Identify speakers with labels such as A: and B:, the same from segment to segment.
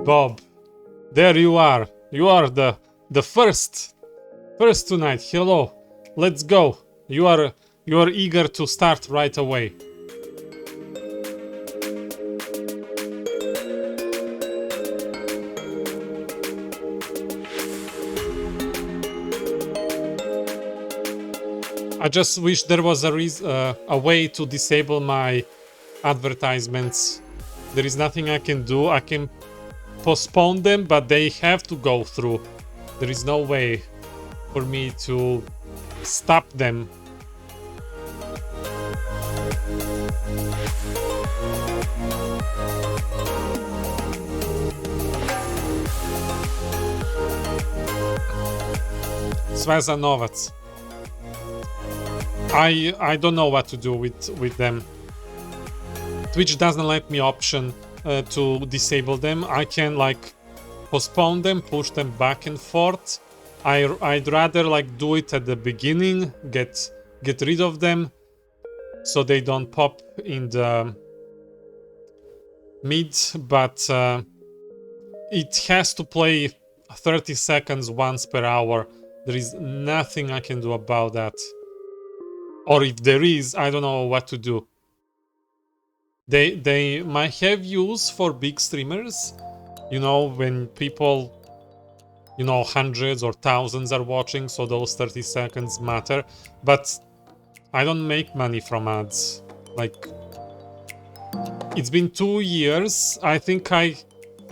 A: Bob, there you are. You are the first tonight. Hello, let's go. You are eager to start right away. I just wish there was a way to disable my advertisements. There is nothing I can do. I can postpone them, but they have to go through. There is no way for me to stop them. Svezanovac. I don't know what to do with them. Twitch doesn't let me option to disable them. I can like postpone them, push them back and forth. I'd rather like do it at the beginning, get rid of them so they don't pop in the mid, but it has to play 30 seconds once per hour. There is nothing I can do about that. Or if there is, I don't know what to do. They might have use for big streamers, you know, when people, you know, hundreds or thousands are watching, so those 30 seconds matter. But I don't make money from ads. Like, it's been 2 years. I think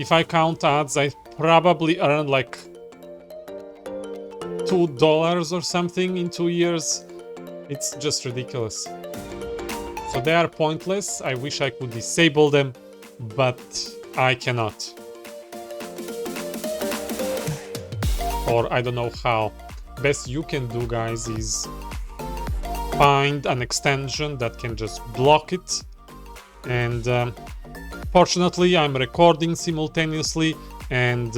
A: if I count ads, I probably earned like $2 or something in 2 years. It's just ridiculous. So they are pointless. I wish I could disable them, but I cannot. Or I don't know how. Best you can do, guys, is find an extension that can just block it. And fortunately, I'm recording simultaneously, and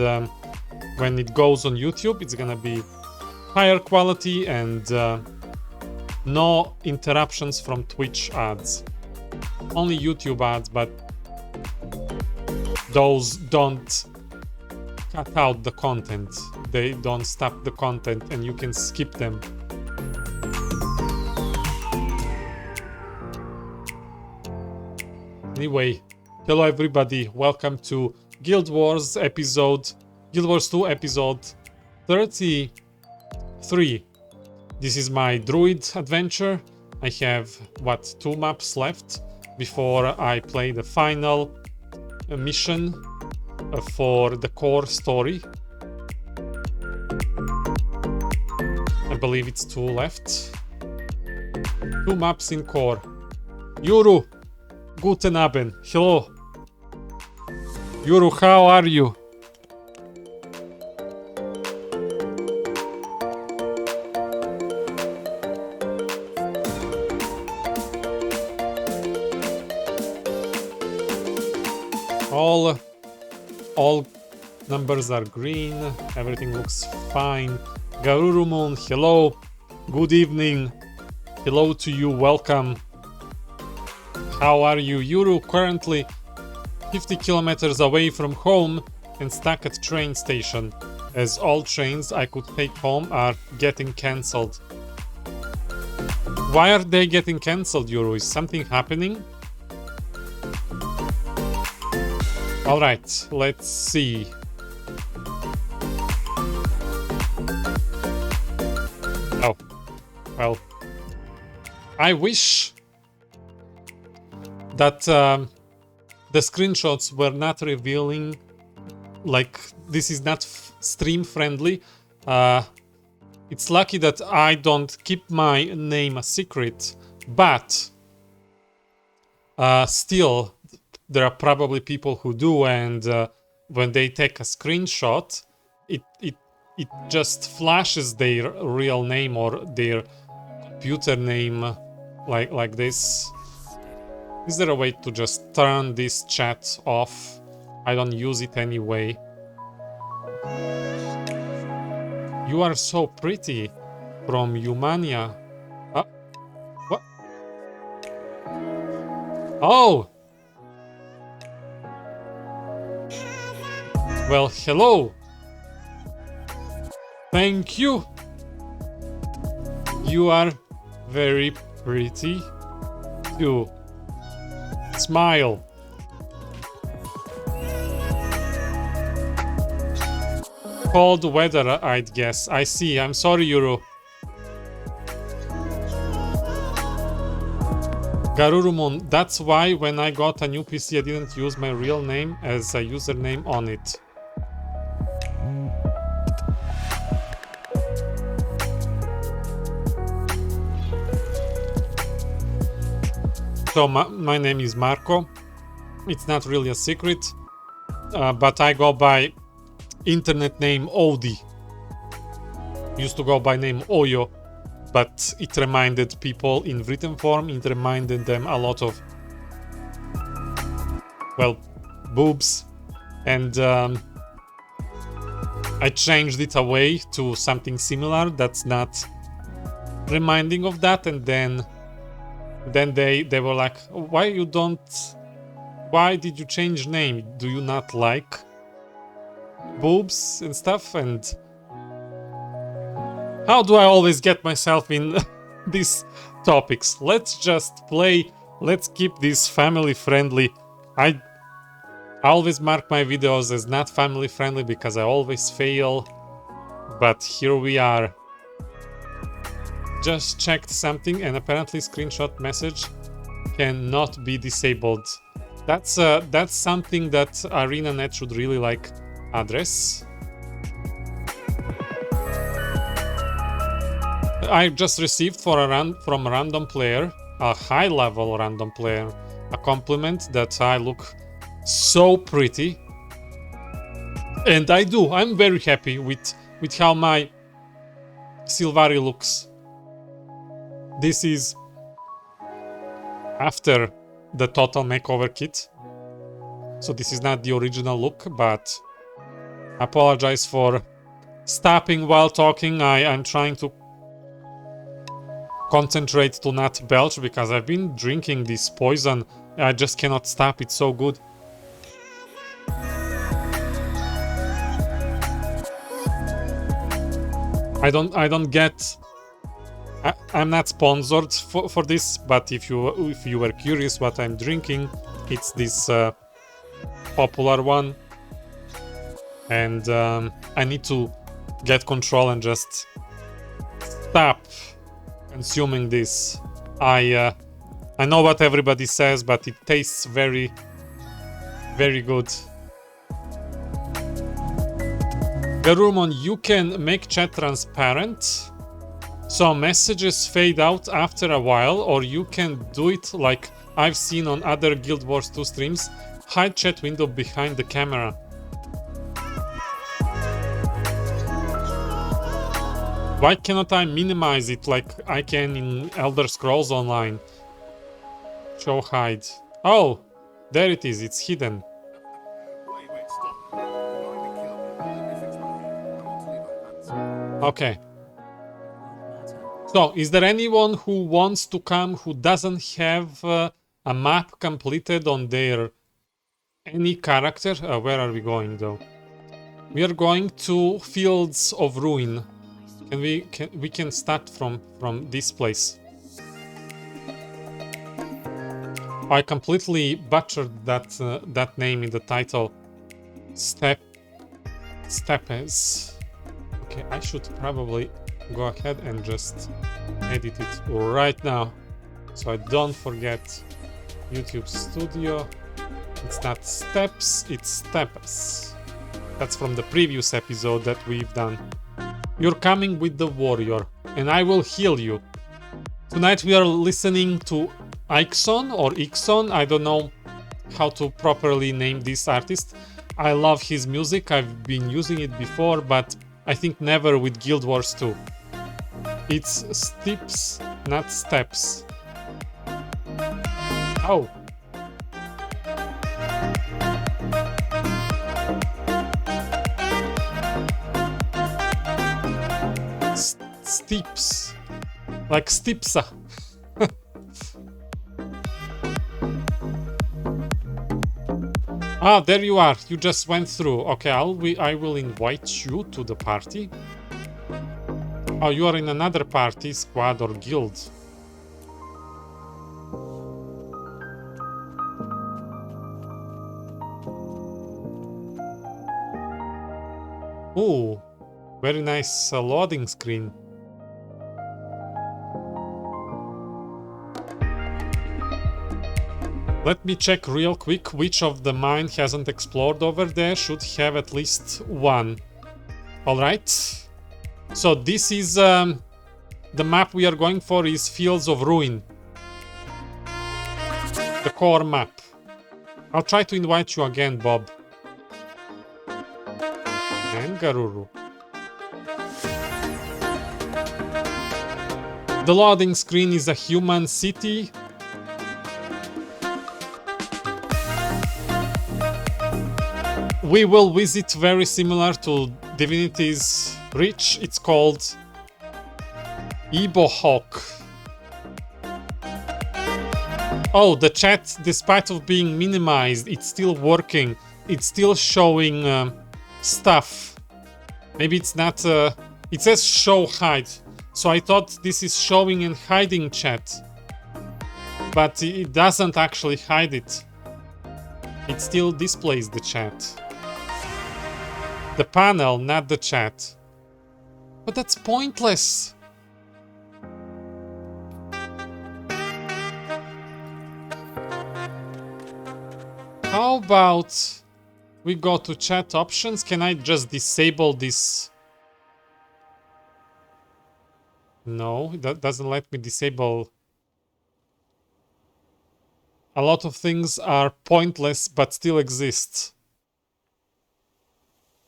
A: when it goes on YouTube, it's gonna be higher quality and no interruptions from Twitch ads. Only YouTube ads, but those don't cut out the content. They don't stop the content and you can skip them. Anyway, hello everybody. Welcome to Guild Wars 2 episode 33. This is my druid adventure. I have, 2 maps left before I play the final mission for the core story. I believe it's 2 left. 2 maps in core. Yuru, guten Abend. Hello. Yuru, how are you? All numbers are green, everything looks fine. Garuru Moon, hello, good evening, hello to you, welcome. How are you? Yuru, currently 50 kilometers away from home and stuck at train station, as all trains I could take home are getting cancelled. Why are they getting cancelled, Yuru? Is something happening? Alright, let's see. Oh, well, I wish that the screenshots were not revealing like this is not stream friendly. It's lucky that I don't keep my name a secret, but still there are probably people who do, and when they take a screenshot, it just flashes their real name or their computer name like this. Is there a way to just turn this chat off? I don't use it anyway. You are so pretty, from Humania. What? Oh! Well, hello! Thank you! You are very pretty too. Smile. Cold weather, I'd guess. I see. I'm sorry, Yuru. Garurumon, that's why when I got a new PC I didn't use my real name as a username on it. So my name is Marco. It's not really a secret, but I go by internet name Odi. Used to go by name Oyo, but it reminded people in written form, it reminded them a lot of, well, boobs, and I changed it away to something similar that's not reminding of that, and then they were like, why did you change name? Do you not like boobs and stuff? And how do I always get myself in these topics? Let's just play. Let's keep this family friendly. I always mark my videos as not family friendly because I always fail, but here we are. Just checked something and apparently screenshot message cannot be disabled. That's something that ArenaNet should really like address. I just received from a random player, a high-level random player, a compliment that I look so pretty, and I do. I'm very happy with how my Sylvari looks. This is after the total makeover kit, so this is not the original look, but I apologize for stopping while talking. I'm trying to concentrate to not belch because I've been drinking this poison. I just cannot stop. It's so good. I don't get. I'm not sponsored for this, but if you were curious what I'm drinking, it's this popular one, and I need to get control and just stop consuming this. I know what everybody says, but it tastes very, very good. Garurumon, you can make chat transparent, so messages fade out after a while, or you can do it like I've seen on other Guild Wars 2 streams, hide chat window behind the camera. Why cannot I minimize it like I can in Elder Scrolls Online? Show hide. Oh, there it is, it's hidden. Okay. So, is there anyone who wants to come who doesn't have a map completed on their any character? Where are we going though? We are going to Fields of Ruin. We can start from this place. I completely butchered that name in the title. Stepes. Okay, I should probably go ahead and just edit it right now, so I don't forget. YouTube Studio. It's not Steps, it's Stepes. That's from the previous episode that we've done. You're coming with the warrior, and I will heal you. Tonight we are listening to IKSON or IKSON. I don't know how to properly name this artist. I love his music. I've been using it before, but I think never with Guild Wars 2. It's steps, not steps. Oh. Steeps. Like Stipsa. Ah, there you are. You just went through. Okay, I will invite you to the party. Oh, you are in another party, squad or guild. Ooh, very nice loading screen. Let me check real quick which of the mine hasn't explored over there. Should have at least one. Alright. So this is the map we are going for is Fields of Ruin. The core map. I'll try to invite you again, Bob. And Garuru. The loading screen is a human city. We will visit very similar to Divinity's Reach. It's called Ibohawk. Oh, the chat, despite of being minimized, it's still working. It's still showing stuff. Maybe it's not... it says show hide. So I thought this is showing and hiding chat. But it doesn't actually hide it. It still displays the chat. The panel, not the chat. But that's pointless. How about we go to chat options? Can I just disable this? No, that doesn't let me disable. A lot of things are pointless but still exist.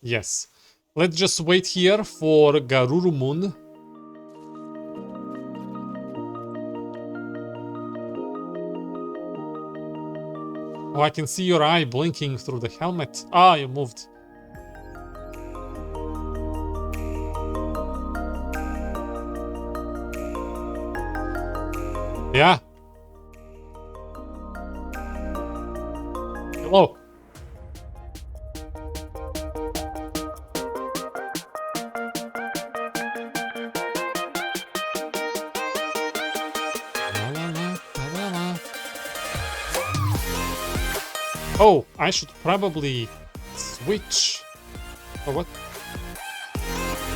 A: Yes. Let's just wait here for Garuru Moon. Oh, I can see your eye blinking through the helmet. Ah, you moved. Yeah. Hello. Oh, I should probably switch. Or what?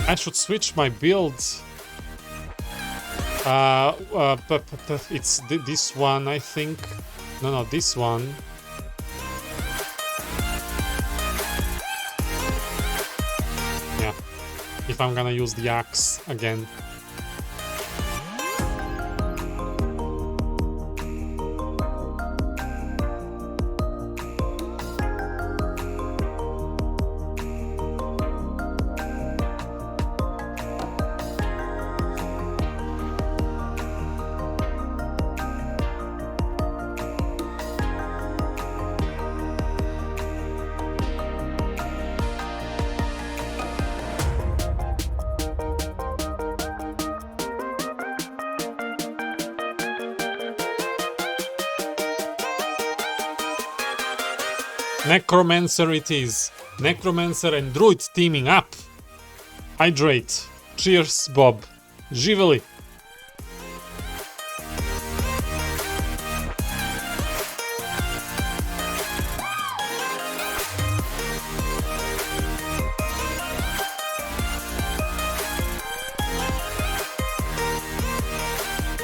A: I should switch my build. It's this one, I think. No, this one. Yeah. If I'm gonna use the axe again. Necromancer it is. Necromancer and Druid teaming up. Hydrate. Cheers, Bob. Živeli.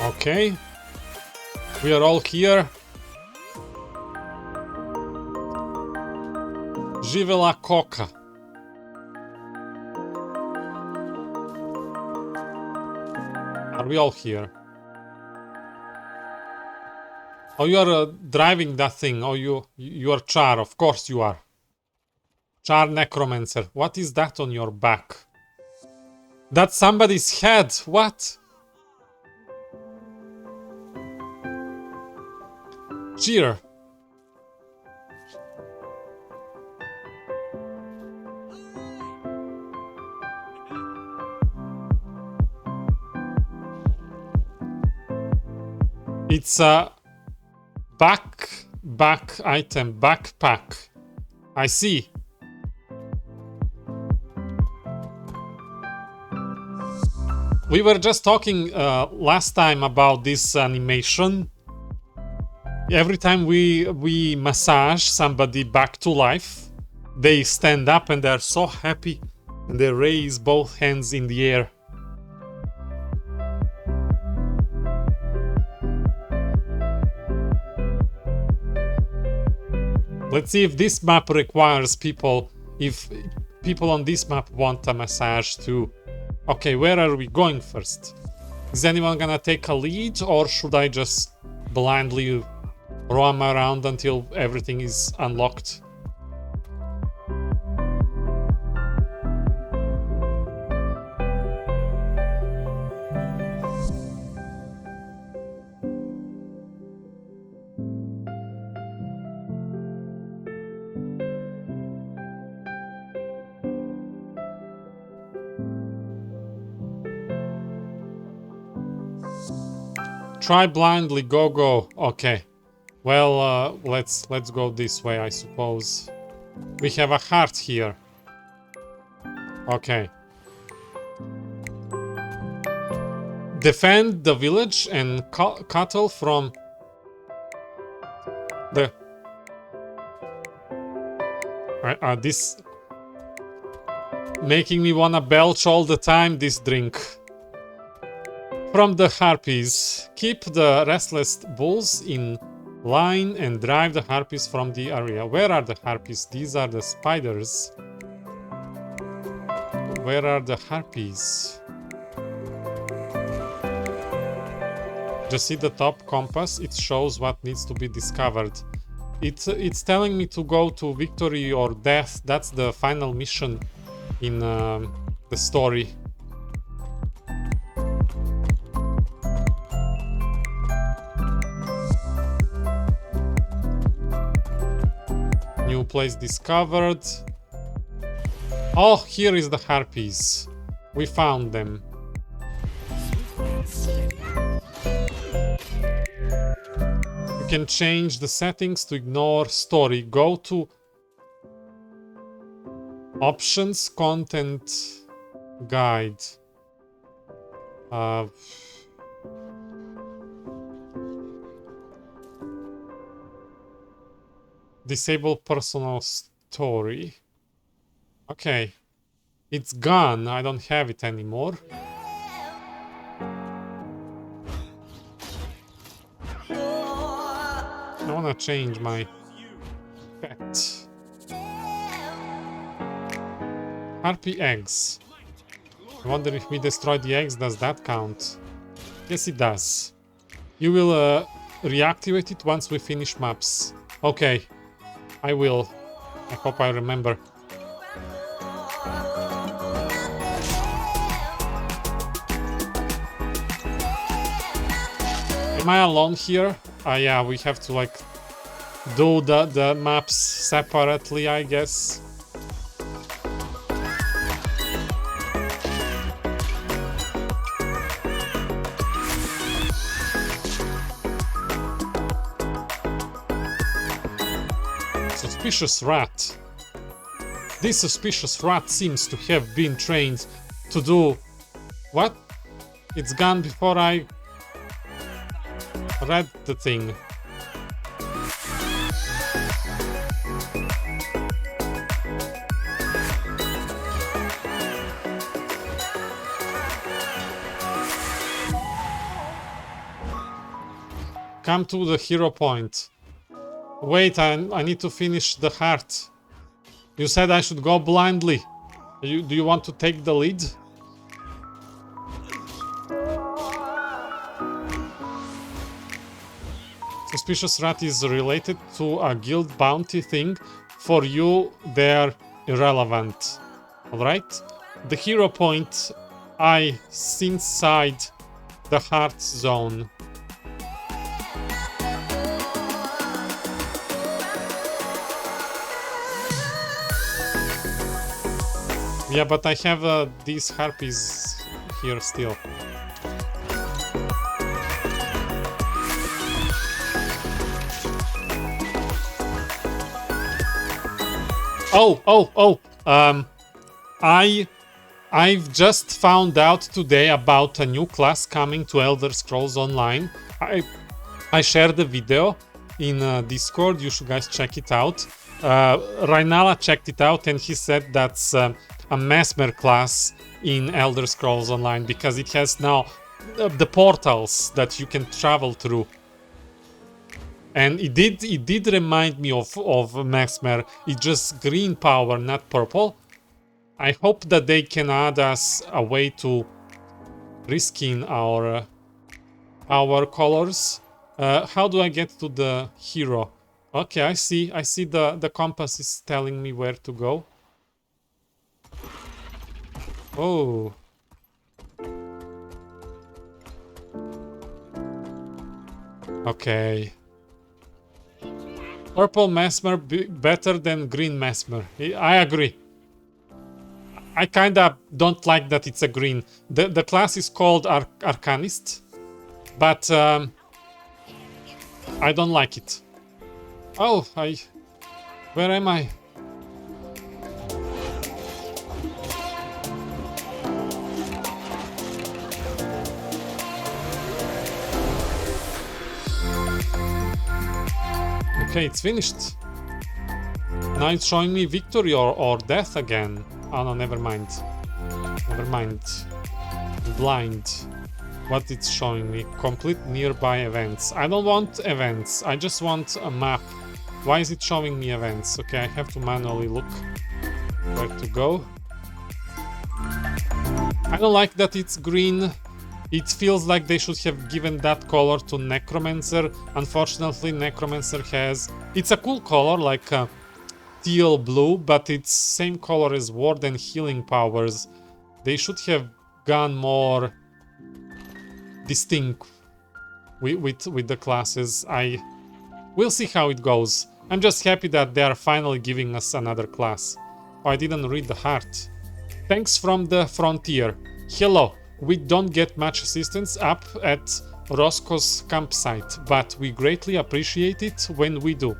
A: Okay. We are all here. Živela Koka. Are we all here? Oh, you are driving that thing. Oh, you are Char. Of course you are. Char Necromancer. What is that on your back? That's somebody's head. What? Cheer. It's a back item, backpack. I see. We were just talking last time about this animation. Every time we massage somebody back to life, they stand up and they're so happy and they raise both hands in the air. Let's see if this map requires people, if people on this map want a massage too. Okay, where are we going first? Is anyone gonna take a lead, or should I just blindly roam around until everything is unlocked? Try blindly, go. Okay. Well, let's go this way, I suppose. We have a heart here. Okay. Defend the village and cattle from the... this... making me wanna belch all the time, this drink. From the harpies. Keep the restless bulls in line and drive the harpies from the area. Where are the harpies? These are the spiders. Where are the harpies? Just see the top compass. It shows what needs to be discovered. It's telling me to go to victory or death. That's the final mission in the story. New place discovered. Oh, here is the harpies. We found them. You can change the settings to ignore story. Go to options, content, guide. Disable personal story. Okay. It's gone. I don't have it anymore. I wanna change my pet. Harpy eggs. I wonder if we destroy the eggs, does that count? Yes, it does. You will reactivate it once we finish maps. Okay. I will. I hope I remember. Am I alone here? Yeah, we have to like do the maps separately, I guess. Suspicious rat. This suspicious rat seems to have been trained to do... What? It's gone before I read the thing. Come to the hero point. Wait, I need to finish the heart. You said I should go blindly. Do you want to take the lead? suspicious rat is related to a guild bounty thing. For you, they're irrelevant. Alright? The hero point I inside the heart zone. Yeah, but I have these harpies here still. I've just found out today about a new class coming to Elder Scrolls Online. I shared the video in Discord. You should guys check it out. Rainala checked it out and he said that's a Mesmer class in Elder Scrolls Online because it has now the portals that you can travel through. And it did remind me of Mesmer. It's just green power, not purple. I hope that they can add us a way to reskin our colors. How do I get to the hero? Okay, I see the compass is telling me where to go. Oh. Okay. Purple Mesmer better than green Mesmer. I agree. I kinda don't like that it's a green. The class is called Arcanist, but I don't like it. Oh, where am I? Okay, it's finished. Now it's showing me victory or death again. Oh no, never mind. Never mind. Blind. What it's showing me? Complete nearby events. I don't want events. I just want a map. Why is it showing me events? Okay, I have to manually look where to go. I don't like that it's green. It feels like they should have given that color to Necromancer. Unfortunately, Necromancer has... It's a cool color, like teal blue, but it's same color as Ward and Healing powers. They should have gone more distinct with the classes. We'll see how it goes. I'm just happy that they are finally giving us another class. Oh, I didn't read the heart. Thanks from the frontier. Hello. We don't get much assistance up at Roscoe's campsite, but we greatly appreciate it when we do.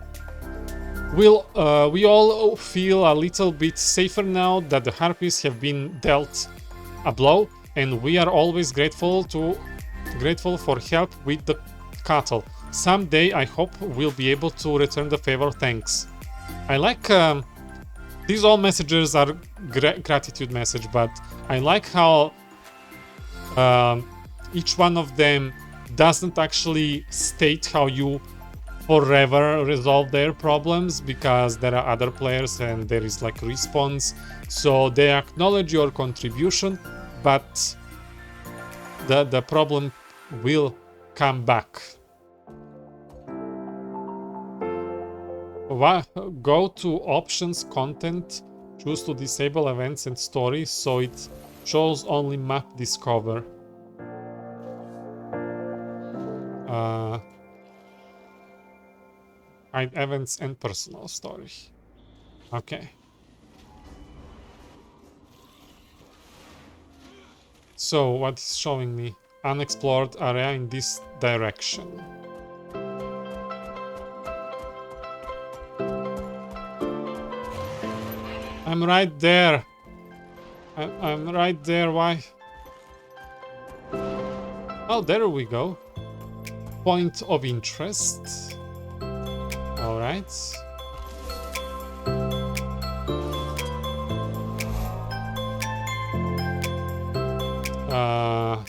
A: We all feel a little bit safer now that the harpies have been dealt a blow, and we are always grateful for help with the cattle. Someday I hope we'll be able to return the favor. Thanks. I like these all messages are gratitude message, but I like how each one of them doesn't actually state how you forever resolve their problems, because there are other players and there is like response, so they acknowledge your contribution, but the problem will come back. Go to options, content, choose to disable events and stories so it shows only map discover. Hide events and personal story. Okay. So what is showing me? Unexplored area in this direction. I'm right there. I'm right there. Why? Oh, there we go. Point of interest. All right.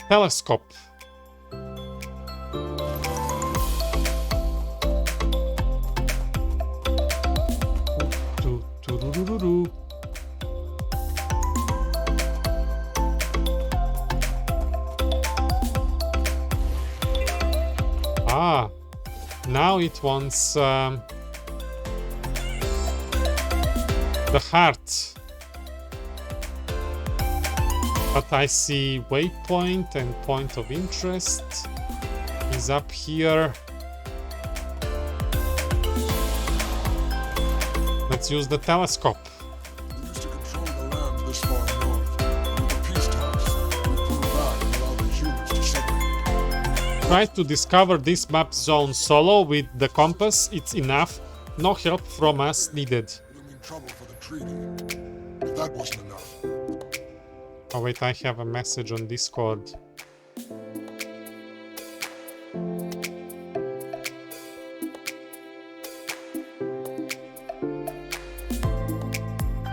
A: Telescope. Now now it wants the heart. But I see waypoint and point of interest is up here. Let's use the telescope.
B: We used to control the land this far north. With the peace talks, we pulled back and allowed the humans to separate.
A: Try to discover this map zone solo with the compass. It's enough. No help from us needed.
B: We'll mean trouble for the treaty. If that wasn't enough.
A: Oh wait, I have a message on Discord.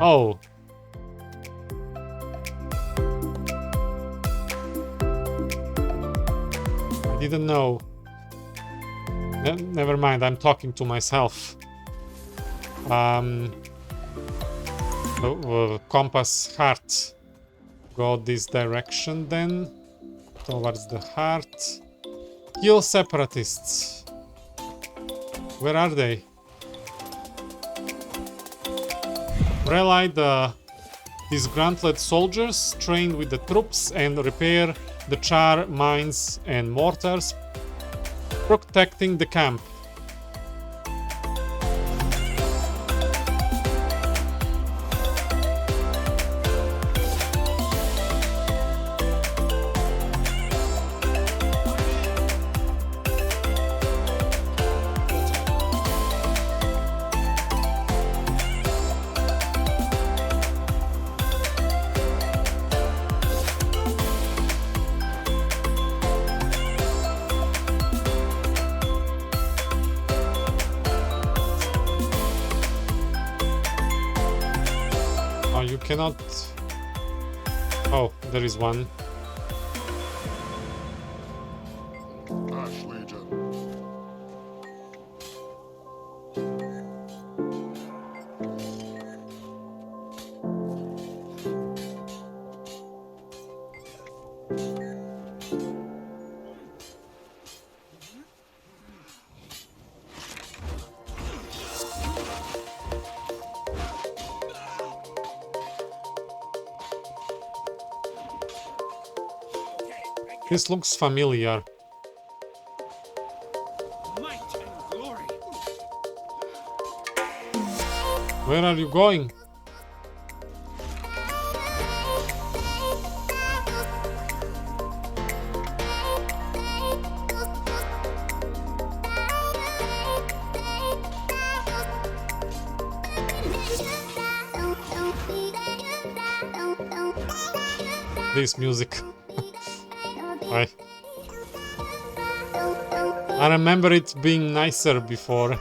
A: Oh. I didn't know. Never mind, I'm talking to myself. Compass heart. Go this direction then. Towards the heart. Kill separatists. Where are they? Rally the disgruntled soldiers, train with the troops, and repair the char mines and mortars, protecting the camp. You cannot... Oh, there is one.
B: Ash Legion.
A: This looks familiar.
C: Might and glory.
A: Where are you going? This music. I remember it being nicer before.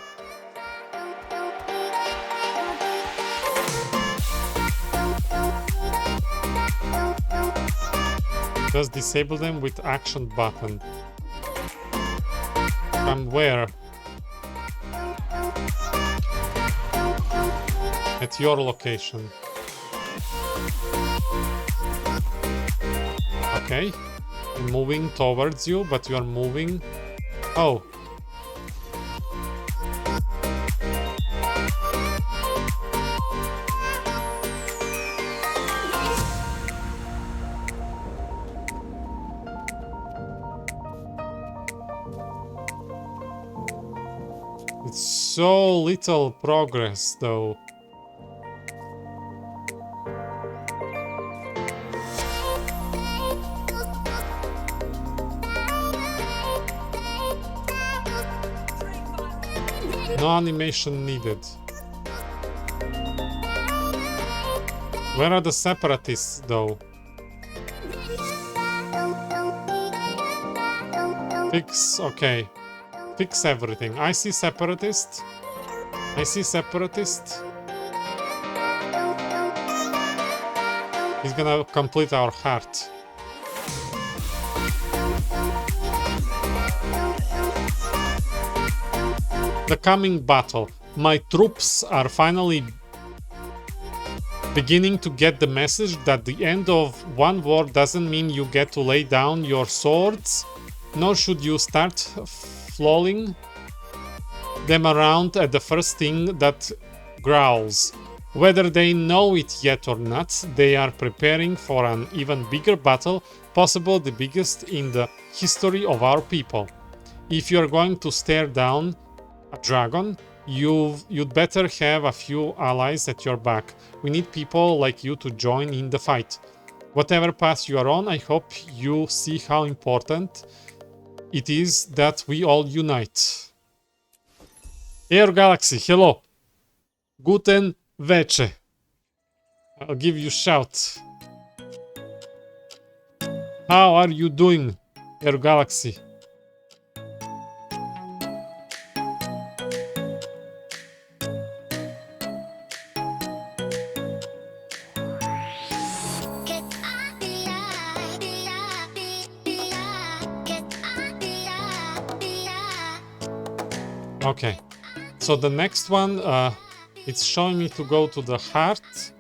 A: Just disable them with action button. From where? At your location. Okay. I'm moving towards you, but you are moving. Oh. It's so little progress, though. No animation needed. Where are the separatists, though? Fix, okay. Fix everything. I see separatist. I see separatist. He's gonna complete our heart. The coming battle. My troops are finally beginning to get the message that the end of one war doesn't mean you get to lay down your swords, nor should you start falling them around at the first thing that growls. Whether they know it yet or not, they are preparing for an even bigger battle, possibly the biggest in the history of our people. If you are going to stare down a dragon, you'd better have a few allies at your back. We need people like you to join in the fight. Whatever path you are on, I hope you see how important it is that we all unite. Air Galaxy, hello. Guten Veche. I'll give you a shout. How are you doing, Air Galaxy? Okay, so the next one, it's showing me to go to the heart,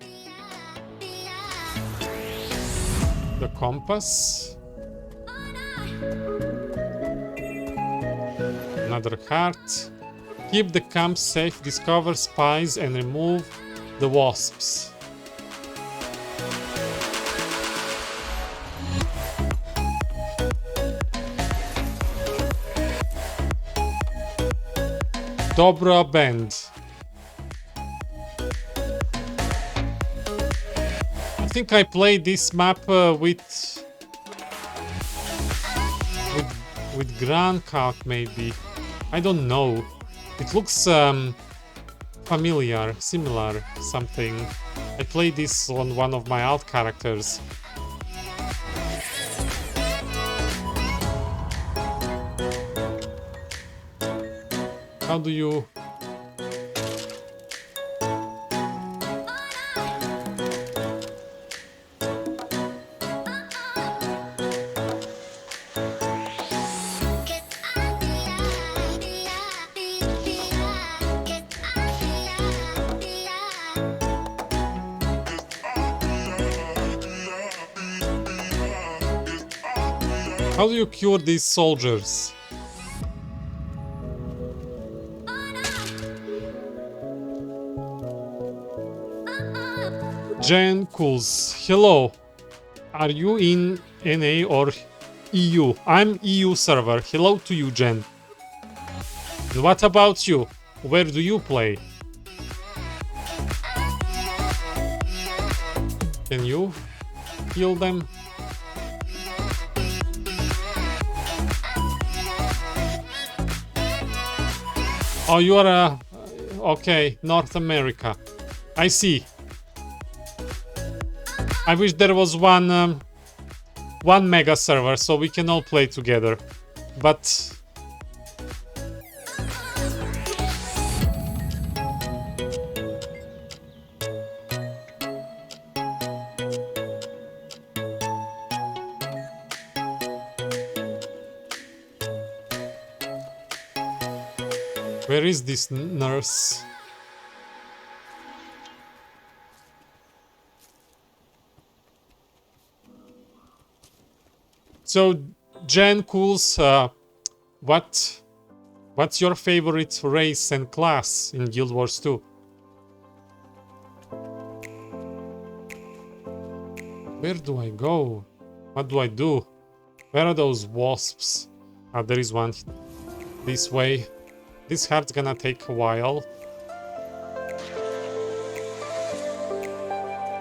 A: the compass, another heart, keep the camp safe, discover spies and remove the wasps. Dobra Bend. I think I played this map with Grand Calc maybe. I don't know. It looks familiar, similar, something. I played this on one of my alt characters. How do you... How do you cure these soldiers? Jen Cools, hello. Are you in NA or EU? I'm EU server. Hello to you, Jen. And what about you? Where do you play? Can you heal them? Oh, you are okay, North America. I see. I wish there was one mega server so we can all play together. But where is this nurse? So, Jen Cools, what's your favorite race and class in Guild Wars 2? Where do I go? What do I do? Where are those wasps? Ah, there is one this way. This heart's gonna take a while.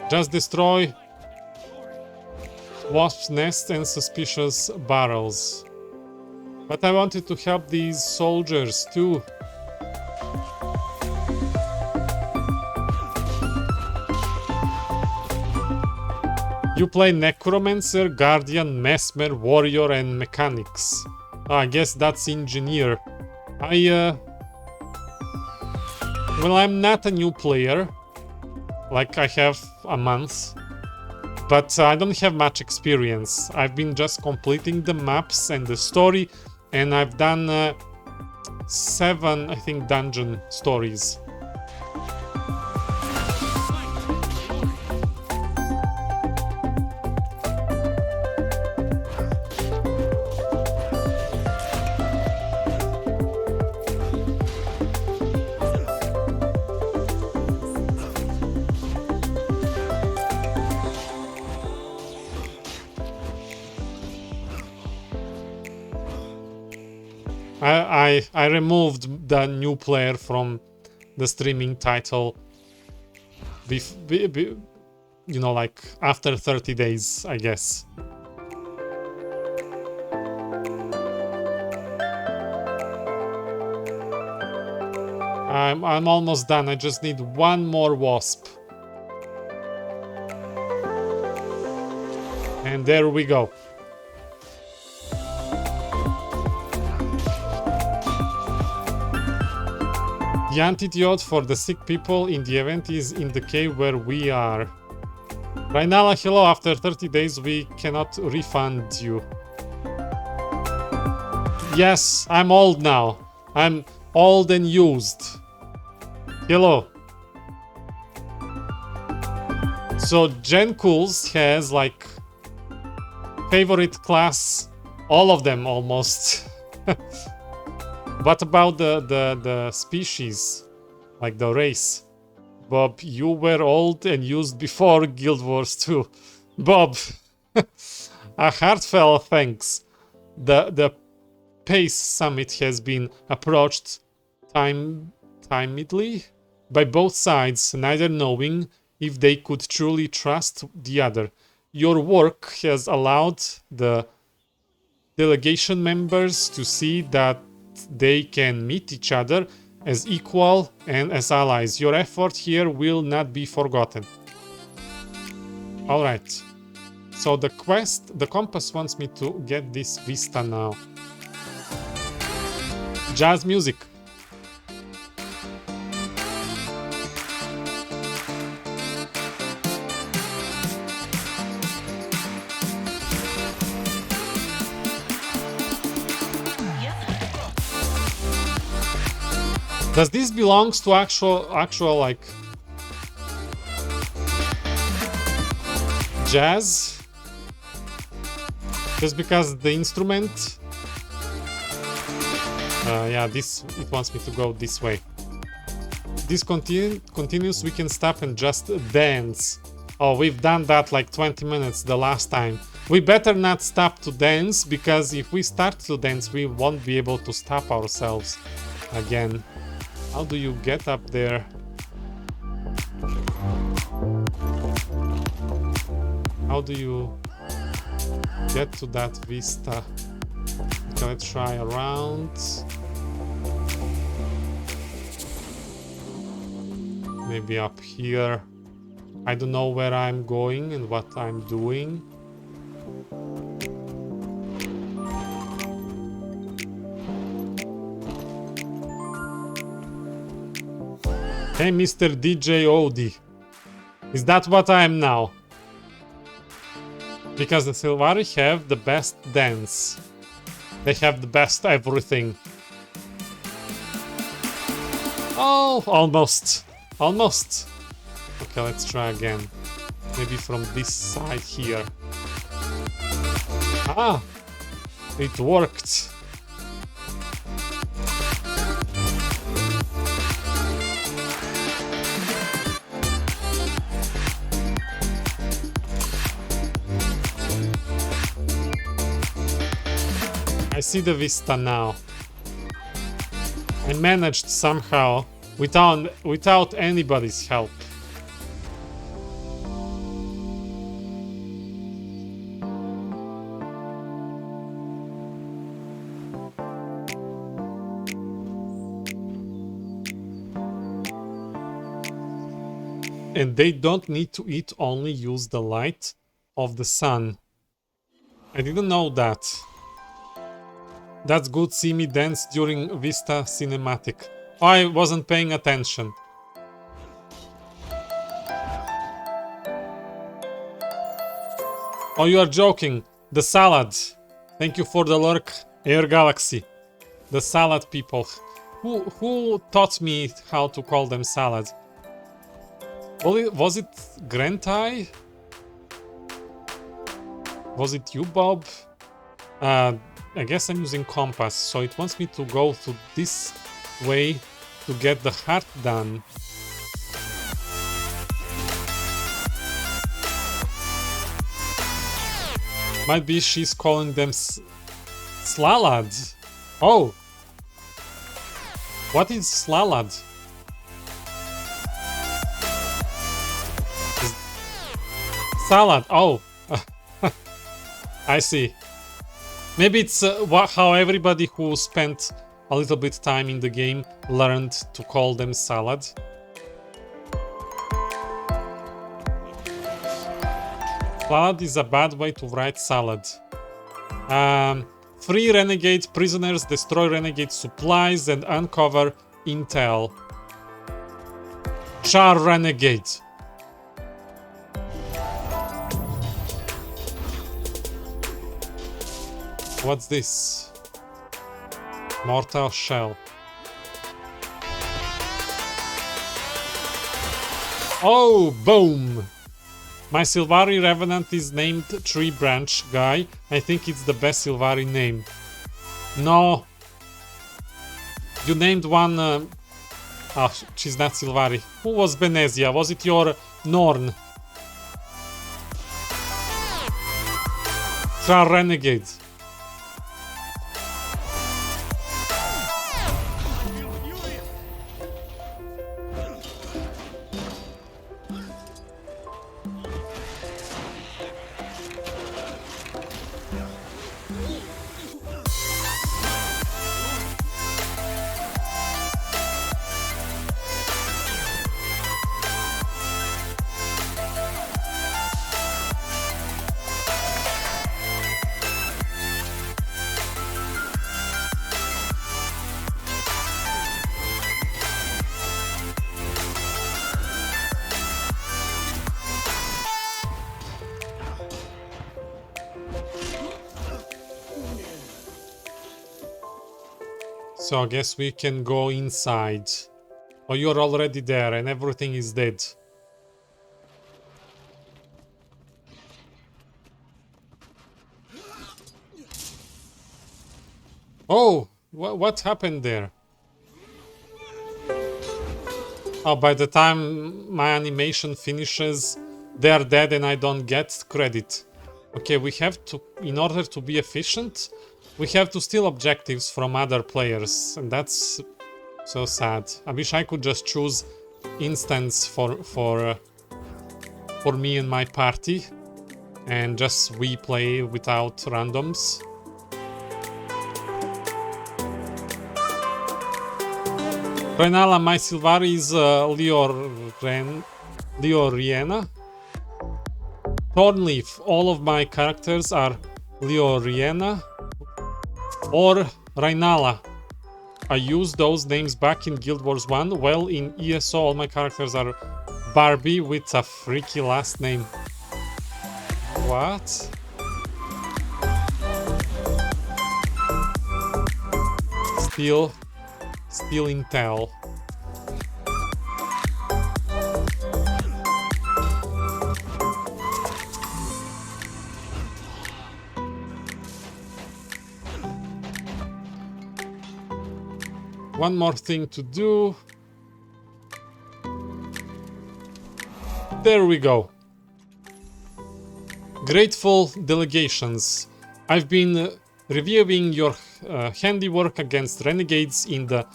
A: Just destroy wasp nests and suspicious barrels. But I wanted to help these soldiers too. You play Necromancer, Guardian, Mesmer, Warrior and Mechanics. I guess that's Engineer. Well, I'm not a new player. Like, I have a month. But I don't have much experience. I've been just completing the maps and the story, and I've done 7, I think, dungeon stories. I removed the new player from the streaming title. You know, like after 30 days, I guess. I'm almost done. I just need one more wasp. And there we go. The antidote for the sick people in the event is in the cave where we are. Rainala, hello. After 30 days, we cannot refund you. Yes, I'm old now. I'm old and used. Hello. So Gen Cools has like favorite class, all of them almost. What about the species, like the race? Bob, you were old and used before Guild Wars 2. Bob, a heartfelt thanks. The Pace Summit has been approached timidly by both sides, neither knowing if they could truly trust the other. Your work has allowed the delegation members to see that they can meet each other as equal and as allies. Your effort here will not be forgotten. All right. So the compass wants me to get this vista now. Jazz music. Does this belongs to actual like jazz? Just because the instrument? Yeah, it wants me to go this way. This continues, we can stop and just dance. Oh, we've done that like 20 minutes the last time. We better not stop to dance, because if we start to dance, we won't be able to stop ourselves again. How do you get up there? How do you get to that vista? Okay, let's try around. Maybe up here. I don't know where I'm going and what I'm doing. Hey, Mr. DJ Odie. Is that what I am now? Because the Sylvari have the best dance. They have the best everything. Oh, almost. Almost. Okay, let's try again. Maybe from this side here. Ah! It worked. I see the vista now. I managed somehow without anybody's help. And they don't need to only use the light of the sun. I didn't know that. That's good, see me dance during Vista Cinematic. Oh, I wasn't paying attention. Oh, you are joking. The salad. Thank you for the lurk, Air Galaxy. The salad people. Who taught me how to call them salad? Was it Grantai? Was it you, Bob? I guess I'm using compass, so it wants me to go to this way to get the heart done. Might be she's calling them slalad. Oh, What is Slalad? Salad. Oh, I see. Maybe it's how everybody who spent a little bit time in the game learned to call them salad. Salad is a bad way to write salad. Free renegade prisoners, destroy renegade supplies, and uncover intel. Char renegade. What's this? Mortal shell. Oh, boom! My Sylvari Revenant is named Tree Branch Guy. I think it's the best Sylvari name. No. You named one... Oh, she's not Sylvari. Who was Benezia? Was it your Norn? Char Renegade. So I guess we can go inside. Or you're already there and everything is dead. Oh, what happened there? Oh, by the time my animation finishes, they're dead and I don't get credit. Okay, we have to, in order to be efficient, we have to steal objectives from other players, and that's so sad. I wish I could just choose instance for me and my party, and just we play without randoms. Renala, my Sylvari is Leoriena. Thornleaf, all of my characters are Leoriena or Rainala. I used those names back in Guild Wars 1. Well, in ESO, all my characters are Barbie with a freaky last name. What? Still intel. One more thing to do. There we go. Grateful delegations. I've been reviewing your handiwork against renegades in the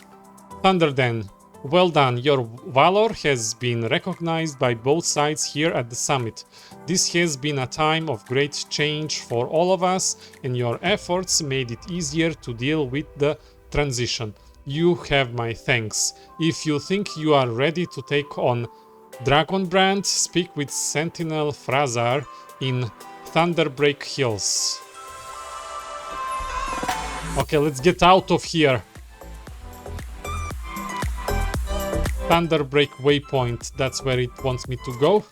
A: Thunderden. Well done. Your valor has been recognized by both sides here at the summit. This has been a time of great change for all of us, and your efforts made it easier to deal with the transition. You have my thanks. If you think you are ready to take on Dragonbrand, speak with Sentinel Frazar in Thunderbreak Hills. Okay, let's get out of here. Thunderbreak waypoint, that's where it wants me to go.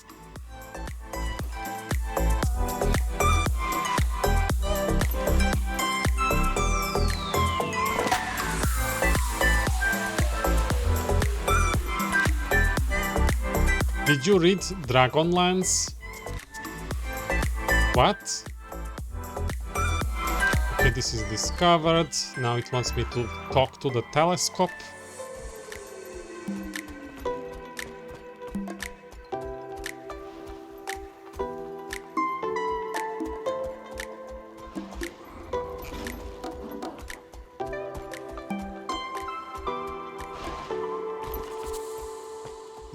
A: Did you read Dragonlance? What? Okay, this is discovered. Now it wants me to talk to the telescope.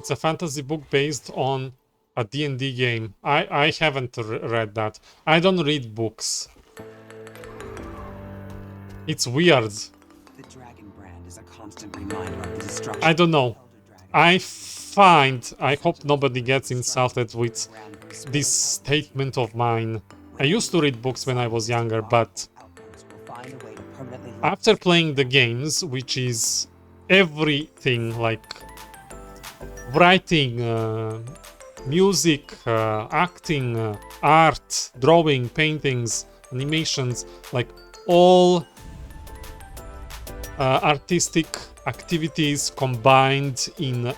A: It's a fantasy book based on a D&D game. I haven't read that. I don't read books. It's weird.
D: The dragon brand is a constant reminder of the destruction.
A: I don't know. I hope nobody gets insulted with this statement of mine. I used to read books when I was younger, but after playing the games, which is everything like writing, music, acting, art, drawing, paintings, animations, like all artistic activities combined in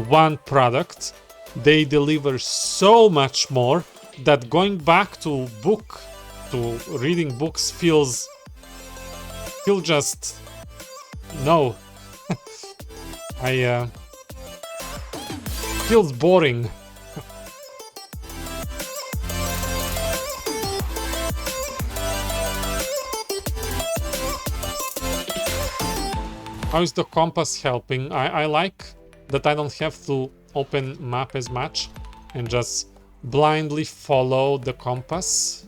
A: one product, they deliver so much more that going back to reading books feels just no. Feels boring. How is the compass helping? I like that I don't have to open map as much and just blindly follow the compass.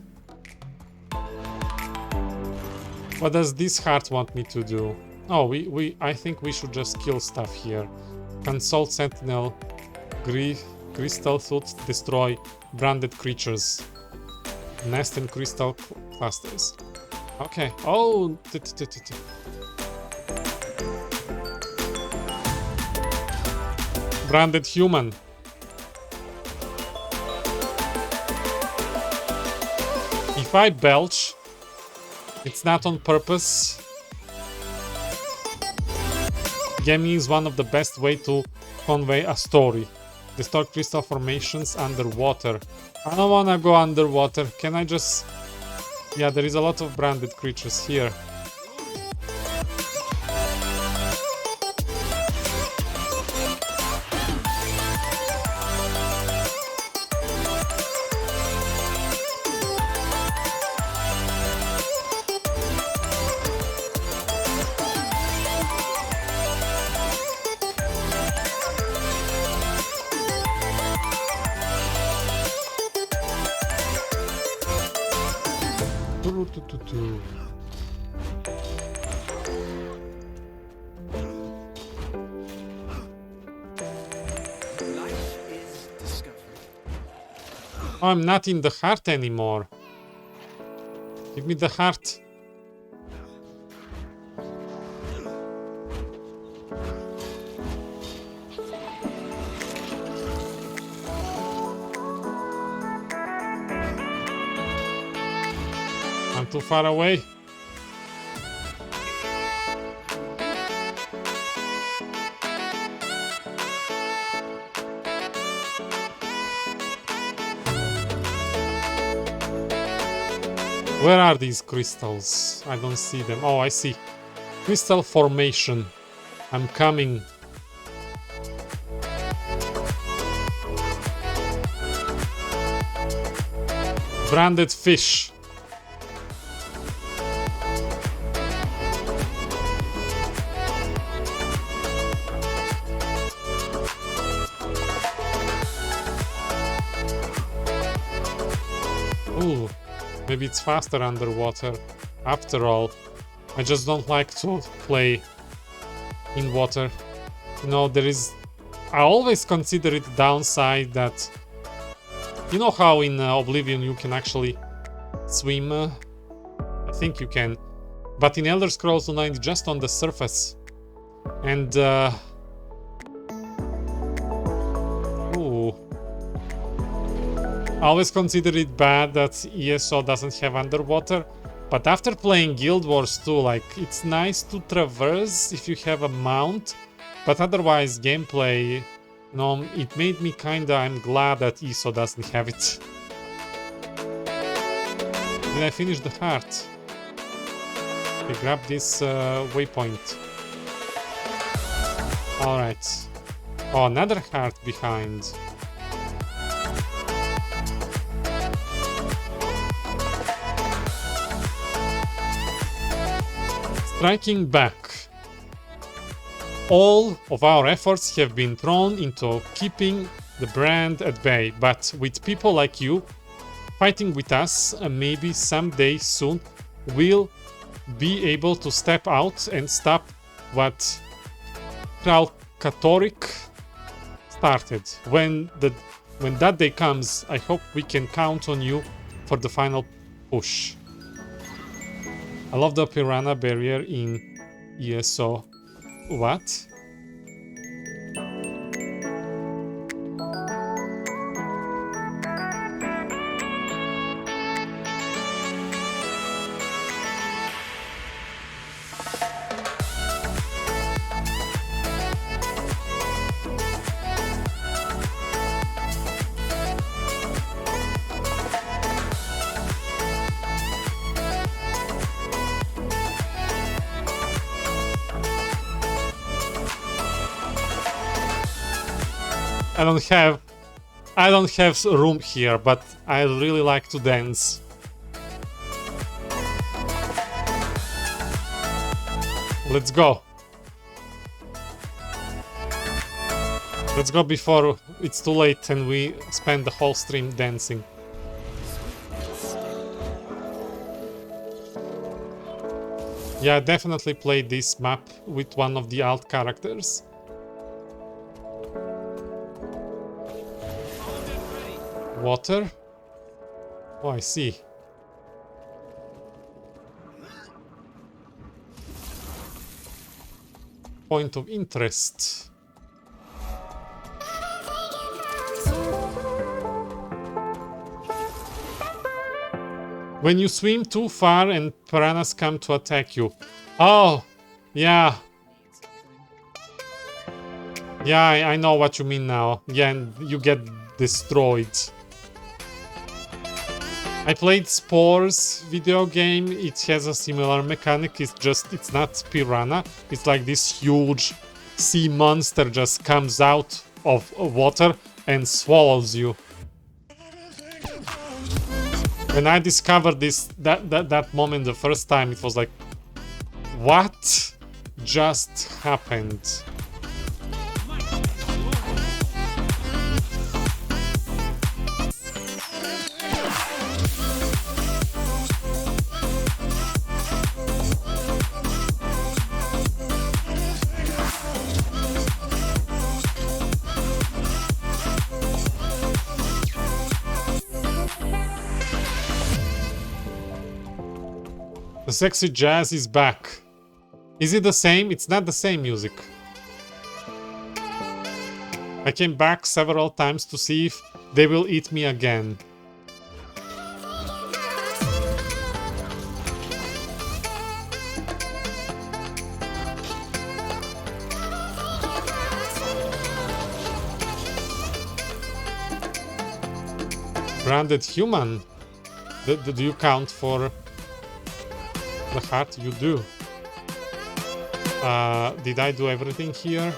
A: What does this heart want me to do? Oh, I think we should just kill stuff here. Consult Sentinel, Crystal Tooth, destroy branded creatures. Nest and crystal clusters. Okay. Oh, branded human. If I belch, it's not on purpose. Gaming is one of the best way to convey a story. Distort crystal formations underwater. I don't wanna go underwater. Can I just... Yeah, there is a lot of branded creatures here.
C: Life is discovery.
A: Oh, I'm not in the heart anymore. Give me the heart. I'm too far away. Where are these crystals? I don't see them. Oh, I see. Crystal formation. I'm coming. Branded fish. Ooh. Maybe it's faster underwater. After all, I just don't like to play in water. You know, I always consider it downside that... You know how in Oblivion you can actually swim? I think you can. But in Elder Scrolls Online, it's just on the surface. And... Ooh. I always consider it bad that ESO doesn't have underwater, but after playing Guild Wars 2, like, it's nice to traverse if you have a mount, but otherwise gameplay, you know, it made me I'm glad that ESO doesn't have it. Did I finish the heart? Okay, grab this waypoint. Alright. Oh, another heart behind. Striking back. All of our efforts have been thrown into keeping the brand at bay, but with people like you fighting with us, maybe someday soon we'll be able to step out and stop what Kralkatoric started. When that day comes, I hope we can count on you for the final push. I love the piranha barrier in ESO. What? I don't have room here, but I really like to dance. Let's go. Let's go before it's too late and we spend the whole stream dancing. Yeah, I definitely played this map with one of the alt characters. Water? Oh, I see. Point of interest. When you swim too far and piranhas come to attack you. Oh, yeah. Yeah, I know what you mean now. Yeah, and you get destroyed. I played Spores video game. It has a similar mechanic. It's not piranha. It's like this huge sea monster just comes out of water and swallows you. When I discovered that moment the first time, it was like, what just happened? The sexy jazz is back. Is it the same? It's not the same music. I came back several times to see if they will eat me again. Branded human. Do you count for the heart? You do. Did I do everything here?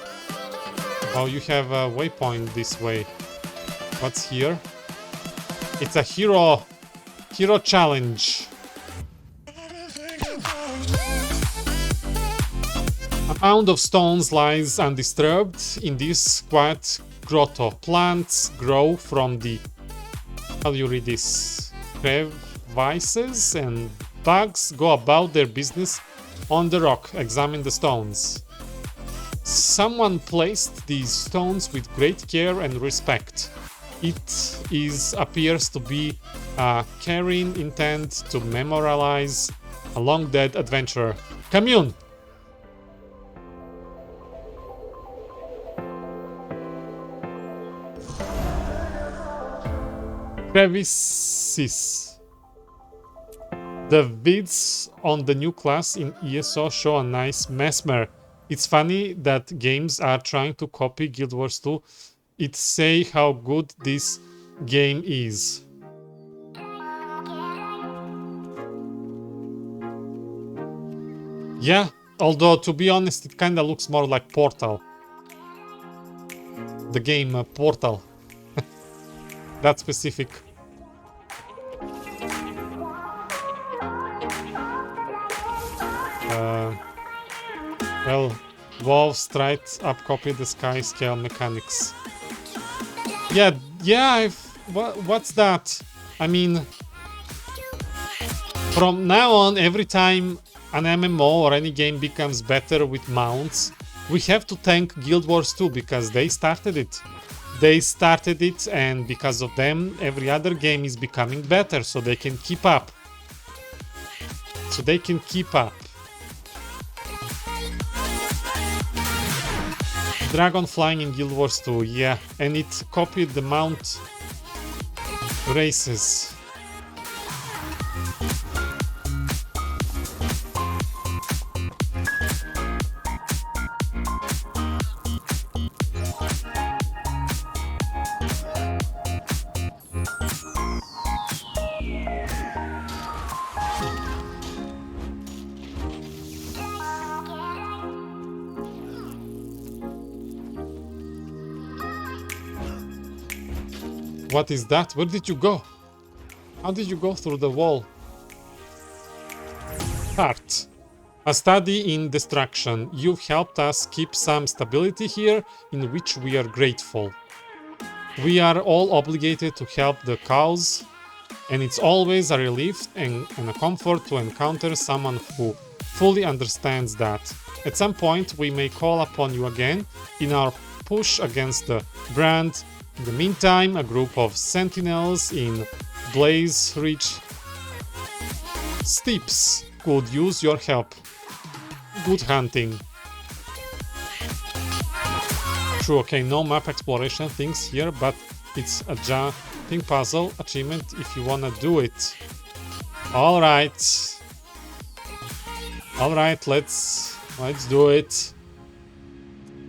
A: Oh, you have a waypoint this way. What's here? It's a hero challenge. A mound of stones lies undisturbed in this quiet grotto. Plants grow from the, how do you read this? Crevices, and bugs go about their business on the rock. Examine the stones. Someone placed these stones with great care and respect. It appears to be a carrying intent to memorialize a long-dead adventurer. Commune! Crevices. The vids on the new class in ESO show a nice mesmer. It's funny that games are trying to copy Guild Wars 2. It say how good this game is. Yeah, although to be honest, it kinda looks more like Portal. The game Portal. That specific. Well, WoW straight up copy the sky scale mechanics. Yeah, what's that? I mean, from now on, every time an MMO or any game becomes better with mounts, we have to thank Guild Wars 2 because they started it. They started it, and because of them, every other game is becoming better, so they can keep up. Dragon flying in Guild Wars 2, yeah, and it copied the mount races. What is that? Where did you go? How did you go through the wall? Heart. A study in destruction. You've helped us keep some stability here, in which we are grateful. We are all obligated to help the cause, and it's always a relief and a comfort to encounter someone who fully understands that. At some point, we may call upon you again in our push against the brand. In the meantime, a group of sentinels in Blaze Ridge Steeps could use your help. Good hunting. True, okay, no map exploration things here, but it's a jumping puzzle achievement if you wanna do it. Alright. Alright, let's do it.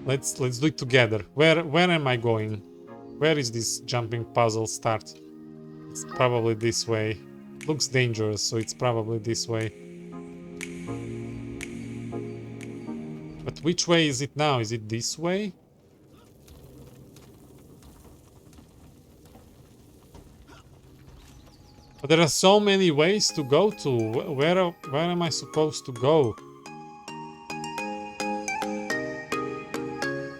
A: Let's do it together. Where am I going? Where is this jumping puzzle start? It's probably this way. Looks dangerous, so it's probably this way. But which way is it now? Is it this way? But there are so many ways to go to. Where am I supposed to go?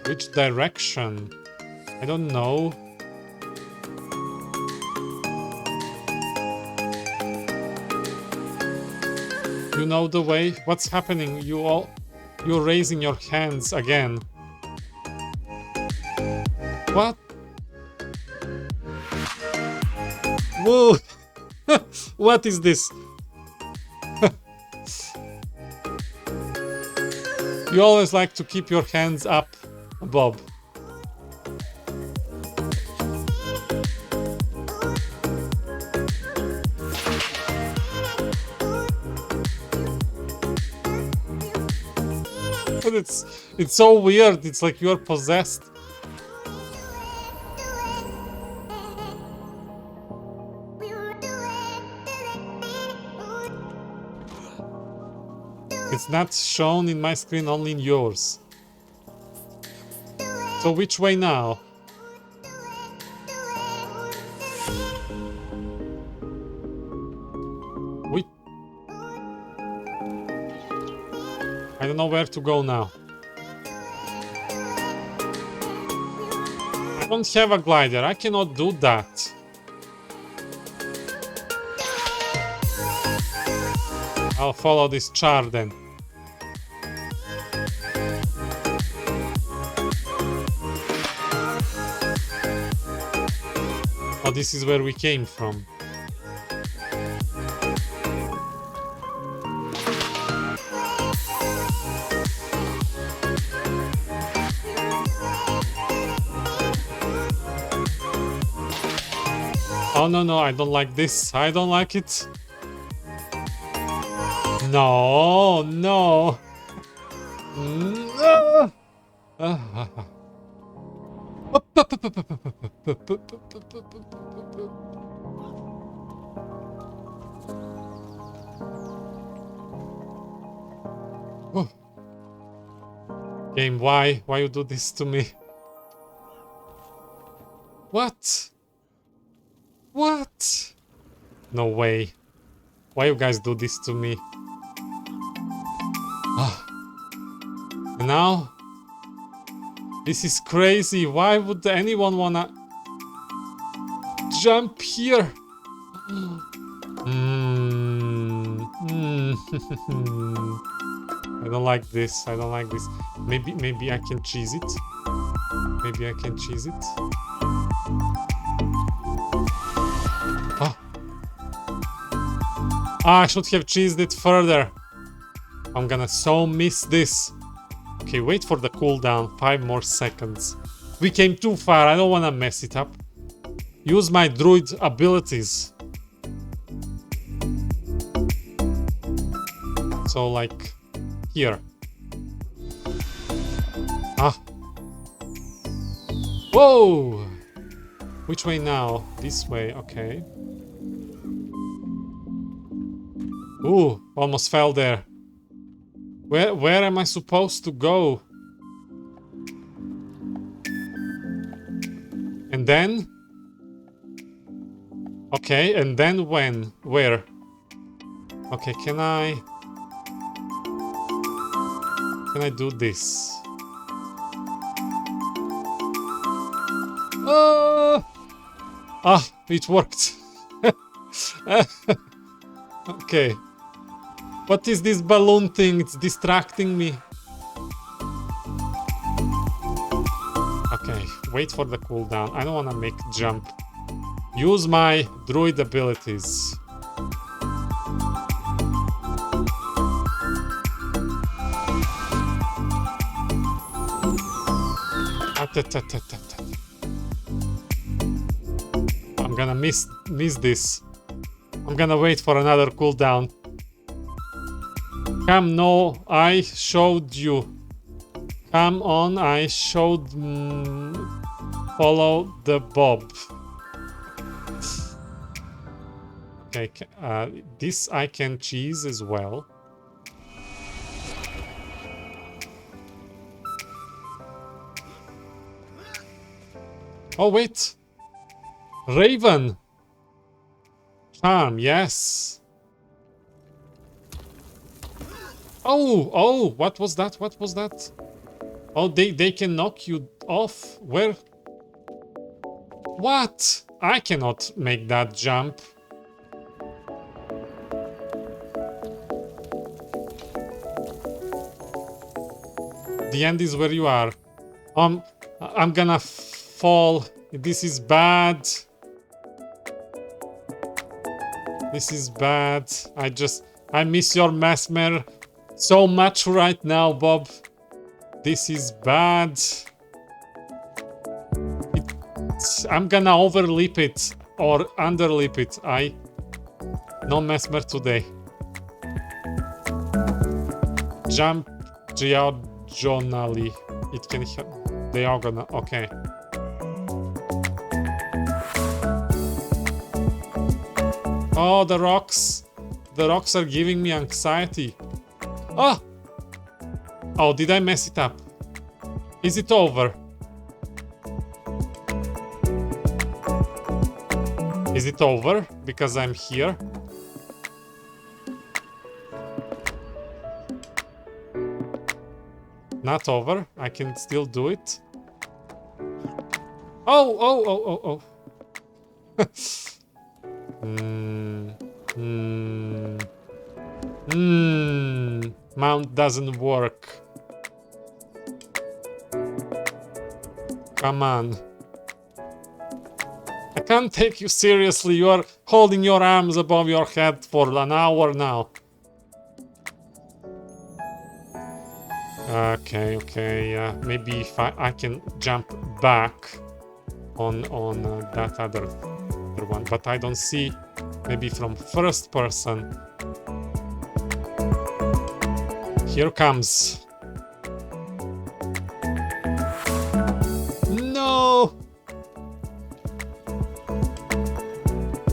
A: Which direction? I don't know. You know the way? What's happening? You're raising your hands again. What? Whoa! What is this? You always like to keep your hands up above. But it's so weird. It's like you're possessed. It's not shown in my screen, only in yours. So which way now? I don't know where to go now. I don't have a glider. I cannot do that. I'll follow this char then. Oh, this is where we came from. Oh no, I don't like this. I don't like it. No. No. Game, why you do this to me? What? What? No way. Why you guys do this to me? And now This is crazy. Why would anyone wanna jump here? I don't like this. I don't like this. Maybe I can cheese it. Maybe I can cheese it. Oh. Ah, I should have cheesed it further. I'm gonna so miss this. Okay, wait for the cooldown. 5 more seconds. We came too far. I don't wanna mess it up. Use my druid abilities. So like here. Ah. Whoa! Which way now? This way, okay. Ooh, almost fell there. Where am I supposed to go? And then? Okay, and then when? Where? Okay, can I do this? Oh! Ah, it worked. Okay. What is this balloon thing? It's distracting me. Okay, wait for the cooldown. I don't want to make jump. Use my druid abilities. I'm gonna miss this. I'm gonna wait for another cooldown. Come, no, I showed you. Come on, I showed. Follow the Bob. Okay, this I can cheese as well. Oh, wait. Raven. Charm, yes. Oh, what was that? What was that? Oh, they can knock you off. Where? What? I cannot make that jump. The end is where you are. I'm gonna fall. This is bad. This is bad. I miss your mesmer so much right now, Bob. This is bad. I'm gonna overlip it or underlip it. No mesmer today. Jump diagonally. It can diagonal. Okay. Oh, the rocks. The rocks are giving me anxiety. Oh! Oh, did I mess it up? Is it over? Is it over? Because I'm here? Not over. I can still do it. Oh. Mount doesn't work. Come on. I can't take you seriously. You are holding your arms above your head for an hour now. Okay. Maybe if I can jump back on that other one, but I don't see. Maybe from first person. Here comes. No!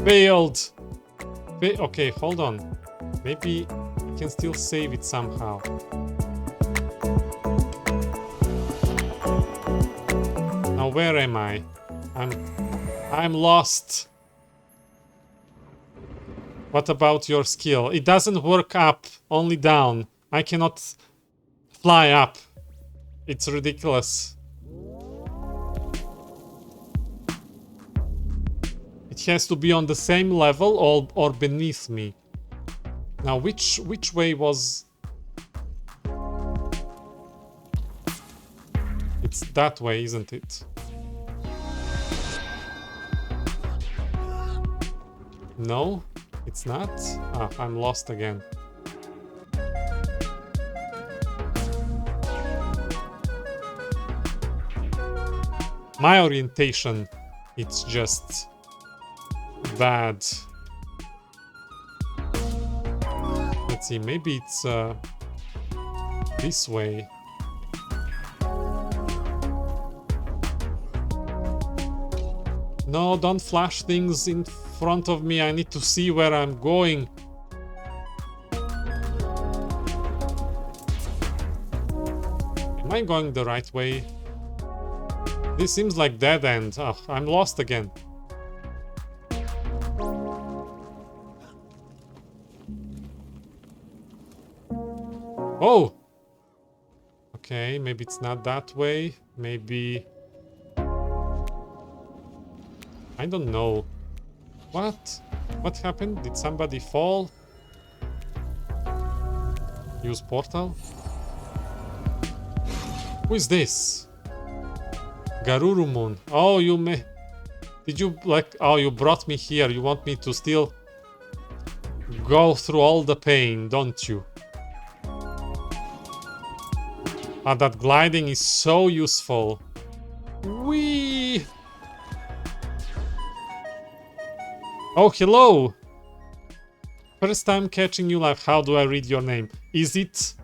A: Failed. Okay, hold on. Maybe I can still save it somehow. Now where am I? I'm lost. What about your skill? It doesn't work up, only down. I cannot fly up. It's ridiculous. It has to be on the same level or beneath me. Now, which way was... It's that way, isn't it? No, it's not. Ah, I'm lost again. My orientation, it's just bad. Let's see, maybe it's this way. No, don't flash things in front of me. I need to see where I'm going. Am I going the right way? This seems like dead end. Oh, I'm lost again. Oh! Okay, maybe it's not that way. Maybe... I don't know. What? What happened? Did somebody fall? Use portal? Who is this? Garurumun. Oh, you may... Did you like... Oh, you brought me here. You want me to still go through all the pain, don't you? Ah, that gliding is so useful. Whee! Oh, hello! First time catching you live. How do I read your name? Is it...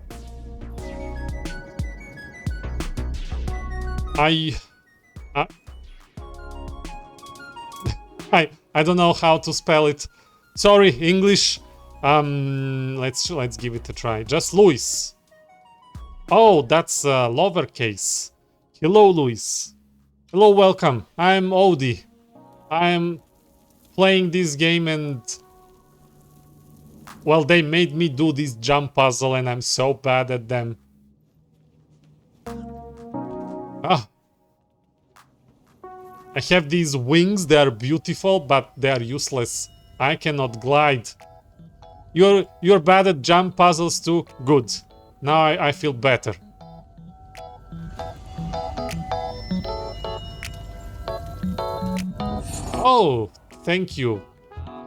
A: I don't know how to spell it. Sorry, English. Let's give it a try. Just Luis. Oh, that's lowercase. Hello, Luis. Hello, welcome. I'm Odie. I'm playing this game and... Well, they made me do this jump puzzle and I'm so bad at them. Ah. I have these wings, they are beautiful, but they are useless. I cannot glide. You're bad at jump puzzles too? Good. Now I feel better. Oh, thank you.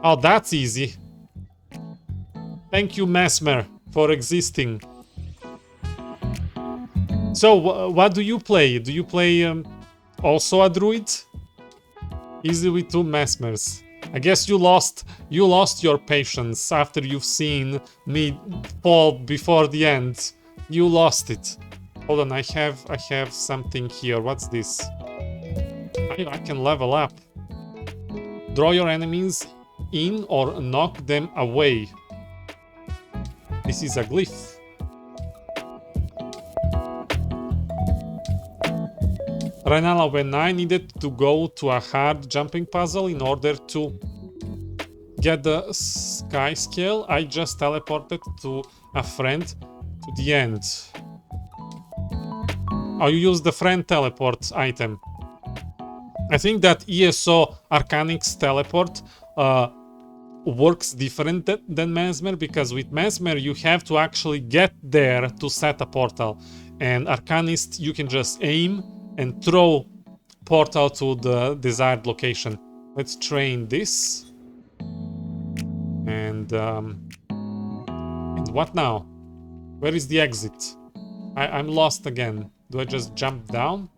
A: Oh, that's easy. Thank you, Mesmer, for existing. So, what do you play? Do you play also a druid? Easy with 2 Mesmers. I guess you lost your patience after you've seen me fall before the end. You lost it. Hold on, I have something here. What's this? I can level up. Draw your enemies in or knock them away. This is a glyph. Rainala, when I needed to go to a hard jumping puzzle in order to get the sky scale, I just teleported to a friend to the end. Oh, you use the friend teleport item. I think that ESO Arcanix teleport works different than Mesmer, because with Mesmer you have to actually get there to set a portal, and Arcanist you can just aim and throw portal to the desired location. Let's train this. And what now? Where is the exit? I'm lost again. Do I just jump down?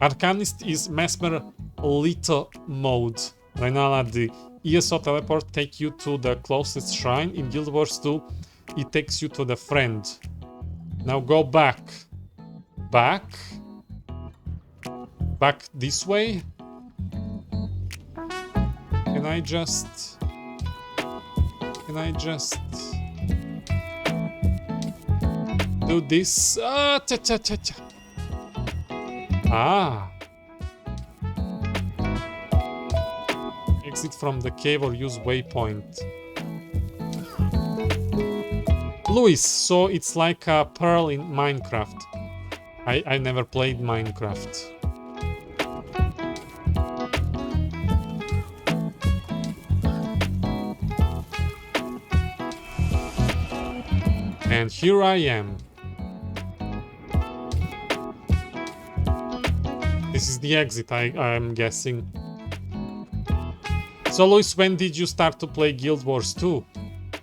A: Arcanist is Mesmer Little mode. Rainala, the ESO teleport take you to the closest shrine. In Guild Wars 2, it takes you to the friend. Now go back. Back this way. Can I just do this? Ah. Exit from the cave or use waypoint. Luis, so it's like a pearl in Minecraft. I never played Minecraft. And here I am. This is the exit, I'm guessing. So, Luis, when did you start to play Guild Wars 2?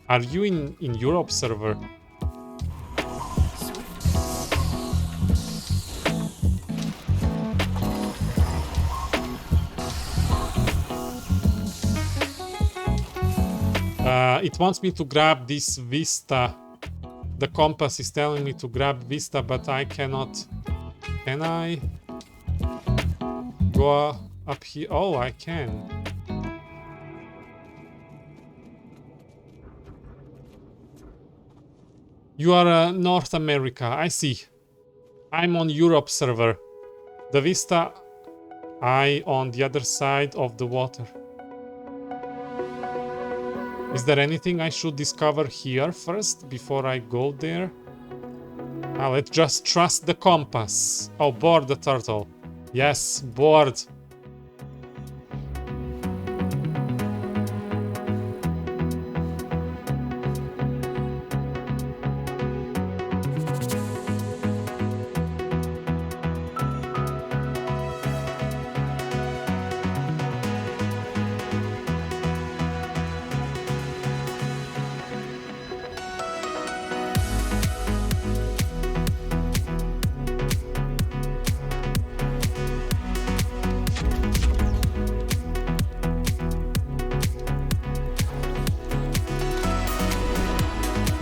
A: Are you in Europe server? It wants me to grab this Vista. The compass is telling me to grab Vista, but I cannot. Can I go up here? Oh, I can. You are North America. I see. I'm on Europe server. The Vista, I on the other side of the water. Is there anything I should discover here first before I go there? Let's just trust the compass. Oh, board the turtle. Yes, board.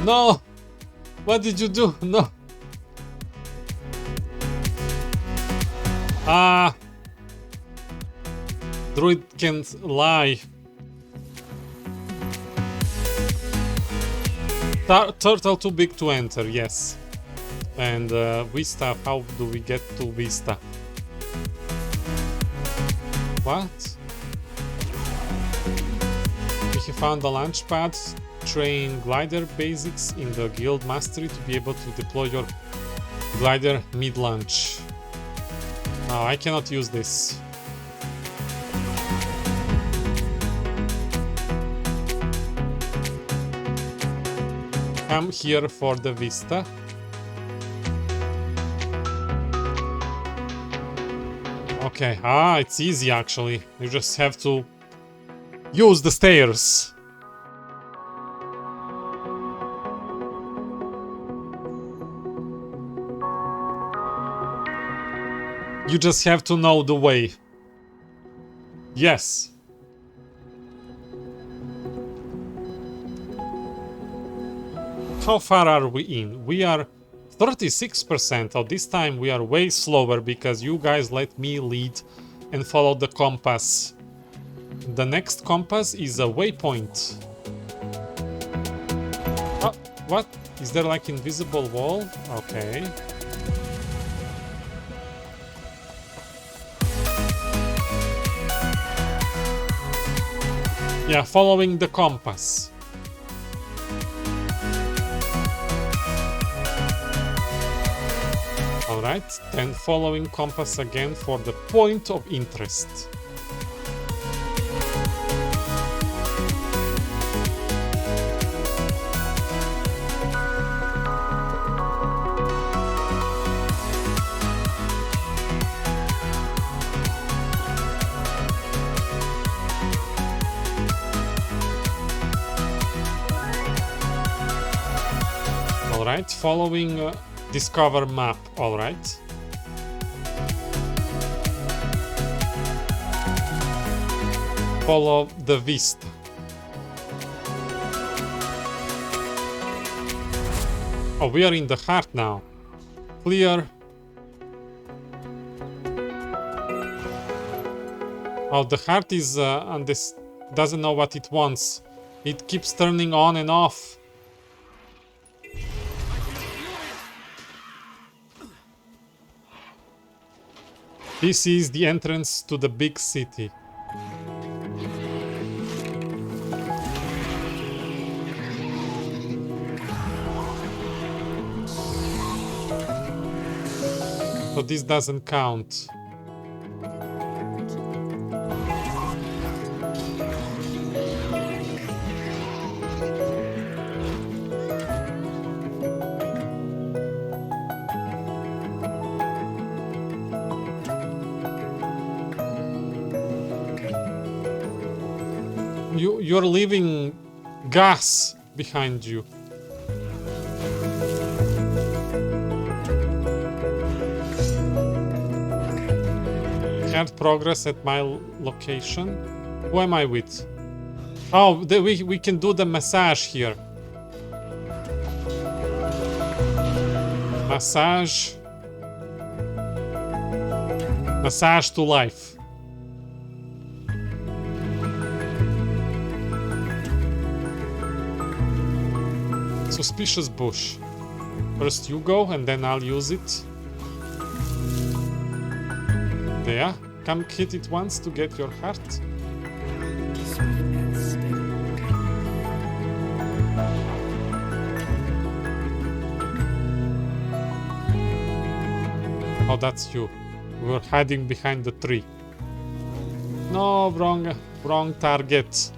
A: No! What did you do? No! Ah! Druid can't lie. Turtle too big to enter, yes. And Vista, how do we get to Vista? What? We found the launch pad. Train glider basics in the guild mastery to be able to deploy your glider mid-launch. Oh, I cannot use this. Come here for the Vista. Okay, it's easy actually. You just have to use the stairs. You just have to know the way. Yes. How far are we in? We are 36%. Oh, this time we are way slower because you guys let me lead and follow the compass. The next compass is a waypoint. Oh, what? Is there like invisible wall? Okay. Yeah, following the compass. Alright, then following compass again for the point of interest. Alright, following discover map, alright. Follow the Vista. Oh, we are in the heart now. Clear. Oh, the heart is on this, doesn't know what it wants. It keeps turning on and off. This is the entrance to the big city. So this doesn't count. You're leaving gas behind you. Can't progress at my location. Who am I with? Oh, we can do the massage here. Massage. Massage to life. Suspicious bush. First you go and then I'll use it. There. Come hit it once to get your heart.
C: Swift and steady.
A: Oh, that's you. We were hiding behind the tree. No, wrong target.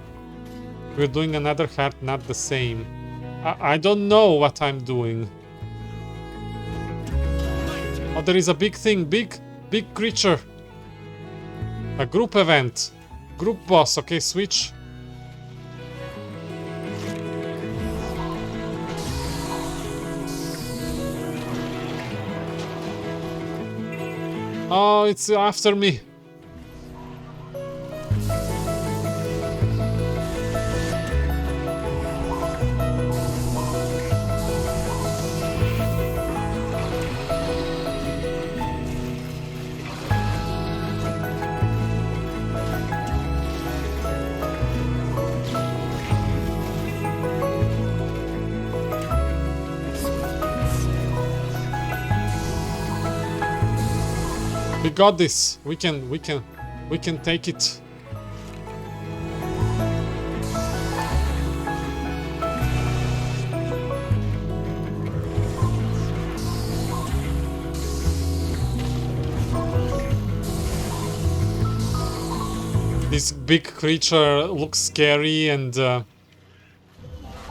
A: We're doing another heart, not the same. I don't know what I'm doing. Oh, there is a big thing, big creature. A group event. Group boss, okay, switch. Oh, it's after me. We got this. We can take it. This big creature looks scary, and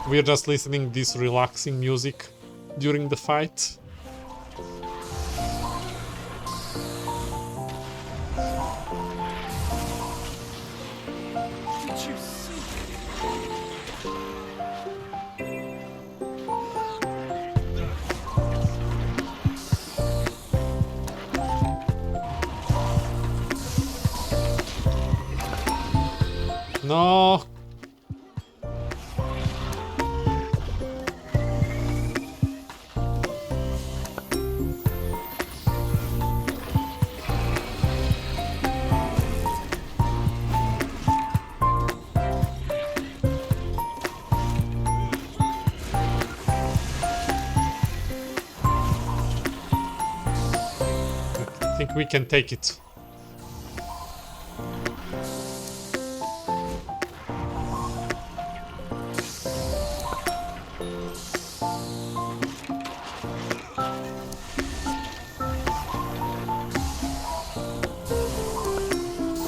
A: we're just listening this relaxing music during the fight.
C: Did you see?
A: No. I think we can take it.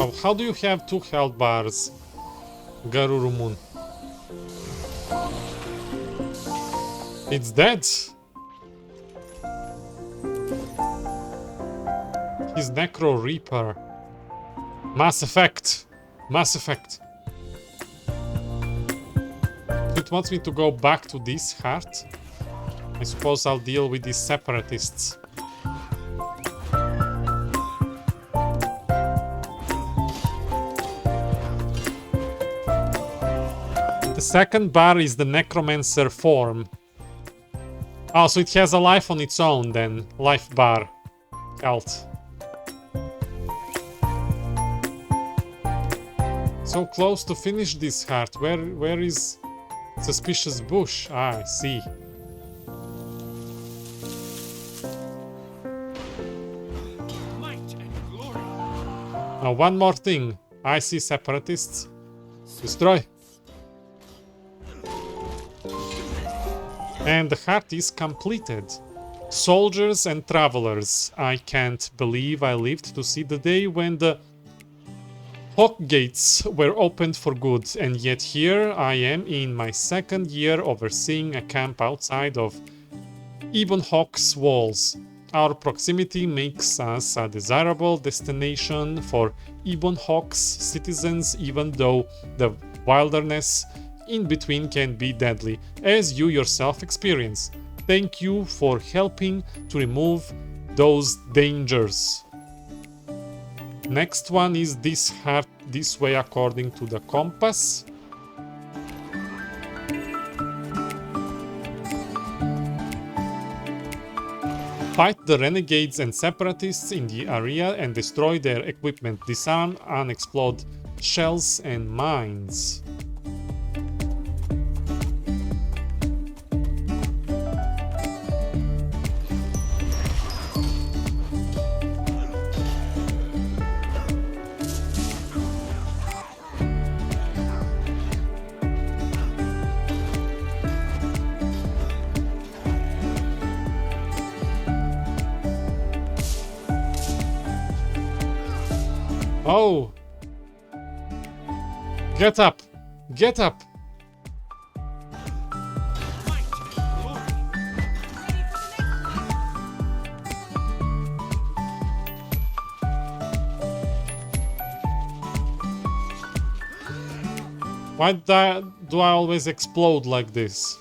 A: Oh, how do you have 2 health bars, Garurumun? It's dead. He's Necro Reaper. Mass Effect. Mass Effect. It wants me to go back to this heart. I suppose I'll deal with these separatists. The second bar is the Necromancer form. Oh, so it has a life on its own then. Life bar. Health. So close to finish this heart. Where is Suspicious Bush? Ah, I see.
C: Might and glory.
A: Now one more thing. I see separatists. Destroy. And the heart is completed. Soldiers and travelers. I can't believe I lived to see the day when the Hawk gates were opened for good, and yet here I am in my second year overseeing a camp outside of Ibn Hawk's walls. Our proximity makes us a desirable destination for Ibn Hawk's citizens, even though the wilderness in between can be deadly, as you yourself experience. Thank you for helping to remove those dangers. Next one is this way according to the compass. Fight the renegades and separatists in the area and destroy their equipment. Disarm unexploded shells and mines. Oh! Get up! Get up!
C: Might and glory.
A: Why do I always explode like this?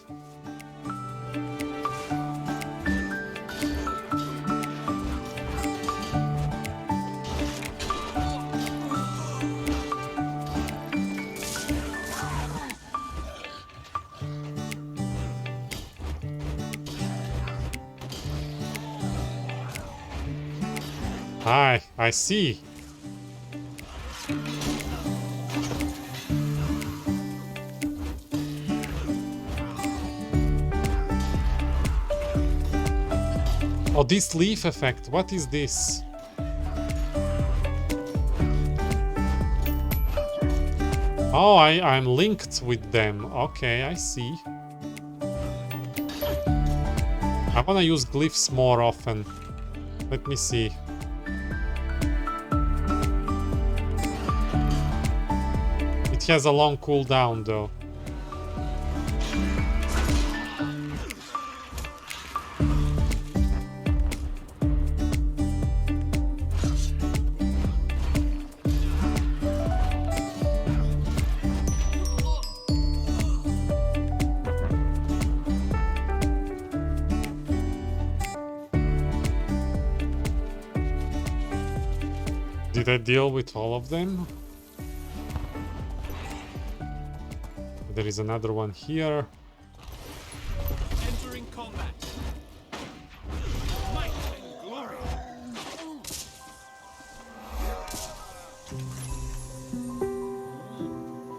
A: I see. Oh, this leaf effect, what is this? Oh, I'm linked with them. Okay, I see. I wanna use glyphs more often. Let me see. It has a long cooldown though. Did I deal with all of them? There is another one here.
C: Entering combat. Might and glory.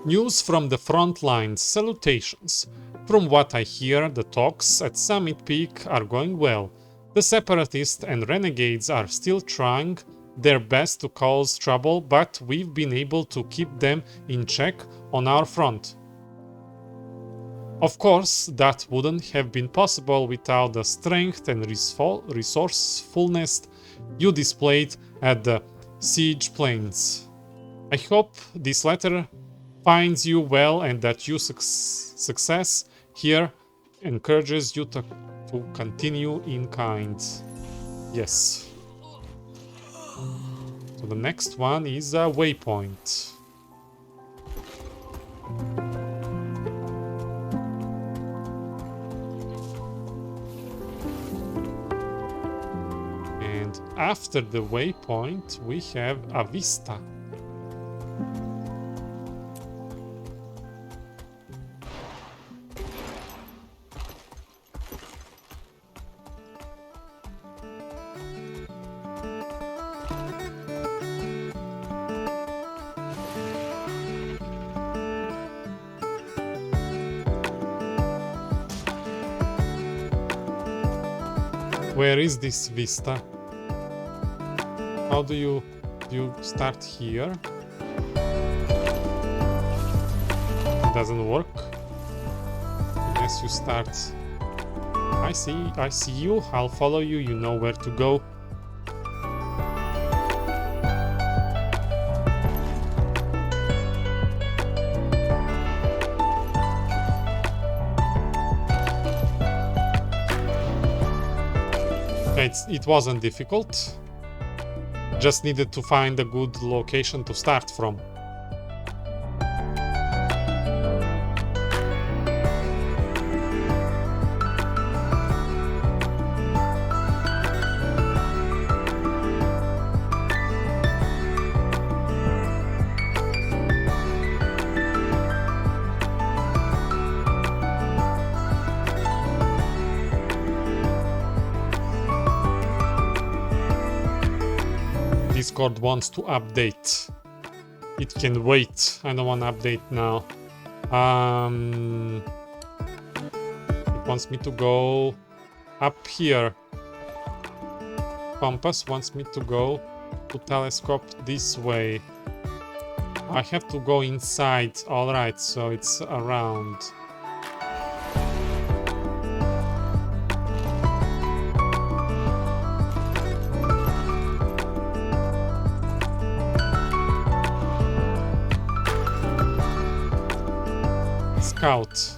A: News from the front lines. Salutations. From what I hear, the talks at Summit Peak are going well. The separatists and renegades are still trying their best to cause trouble, but we've been able to keep them in check on our front. Of course, that wouldn't have been possible without the strength and resourcefulness you displayed at the siege plains. I hope this letter finds you well and that your success here encourages you to continue in kind. Yes. So the next one is a waypoint. And after the waypoint, we have a vista. Where is this vista? How do you start here? It doesn't work. Unless you start. I see you. I'll follow you. You know where to go. It wasn't difficult. Just needed to find a good location to start from. Discord wants to update. It can wait. I don't want to update now. It wants me to go up here. Compass wants me to go to telescope this way. I have to go inside. Alright, so it's around. Scout.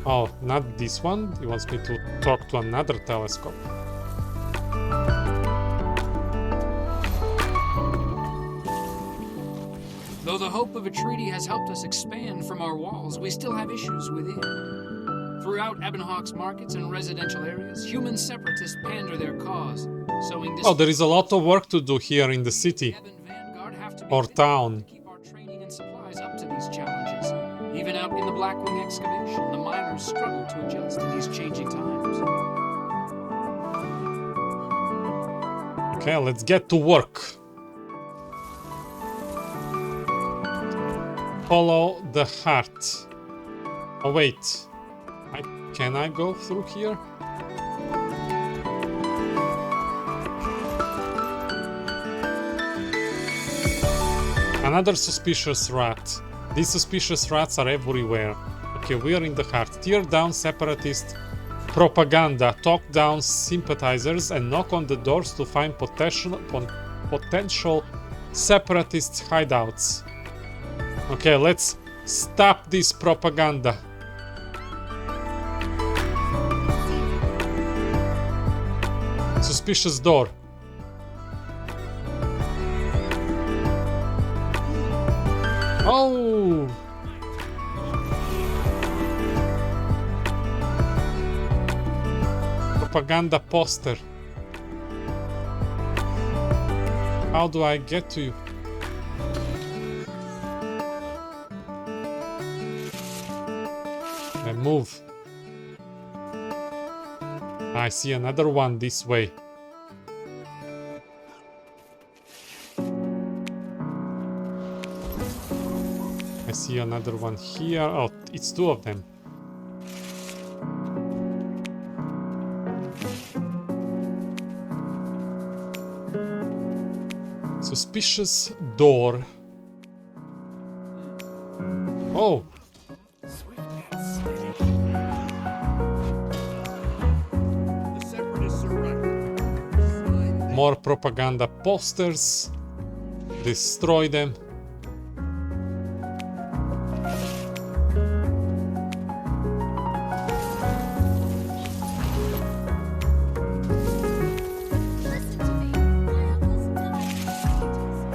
A: Oh, not this one. He wants me to talk to another telescope.
E: Though the hope of a treaty has helped us expand from our walls, we still have issues within. Throughout Ebonhawk's markets and residential areas, human separatists pander their cause, sowing
A: Oh, there is a lot of work to do here in the city
E: Ebon Vanguard have to be
A: or
E: vigilant
A: town.
E: to keep our training and supplies up to these challenges. Even out in the Blackwing excavation, the miners struggle to adjust to these changing times.
A: Okay, let's get to work. Follow the heart. Oh wait, can I go through here? Another suspicious rat. These suspicious rats are everywhere. Okay, we are in the heart. Tear down separatist propaganda, talk down sympathizers, and knock on the doors to find potential separatist hideouts. Okay, let's stop this propaganda. Suspicious door. Oh! Propaganda poster. How do I get to you? And move. I see another one this way. I see another one here. Oh, it's two of them. Suspicious door. Oh.
C: The separatists are right.
A: More propaganda posters. Destroy them.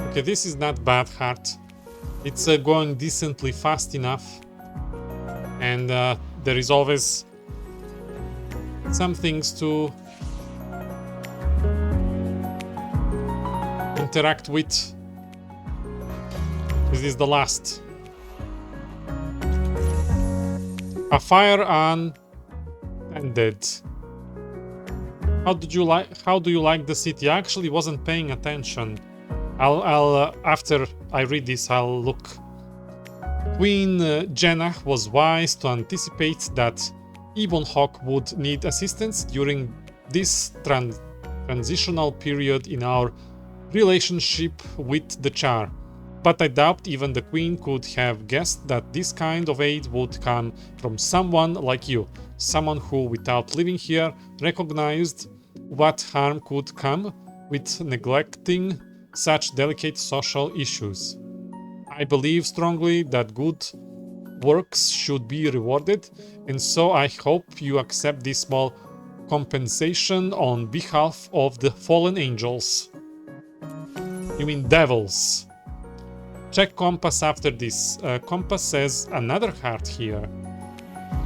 A: Okay, this is not bad heart. It's going decently fast enough. And there is always some things to interact with. This is the last. A fire unended. How do you like the city? I actually wasn't paying attention. I'll after I read this, I'll look. Queen Jenna was wise to anticipate that Ebonhawk would need assistance during this transitional period in our relationship with the Char. But I doubt even the Queen could have guessed that this kind of aid would come from someone like you. Someone who, without living here, recognized what harm could come with neglecting such delicate social issues. I believe strongly that good works should be rewarded, and so I hope you accept this small compensation on behalf of the fallen angels. You mean devils. Check compass after this. Compass says another heart here.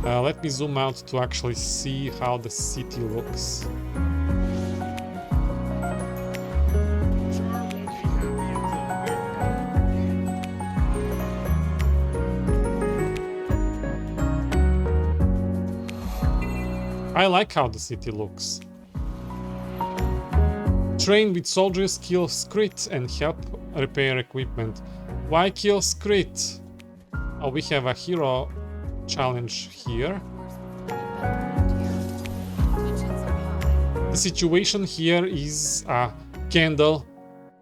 A: Let me zoom out to actually see how the city looks. I like how the city looks. Train with soldiers, kill Skrit, and help repair equipment. Why kill Skrit? Oh, we have a hero challenge here. The situation here is a candle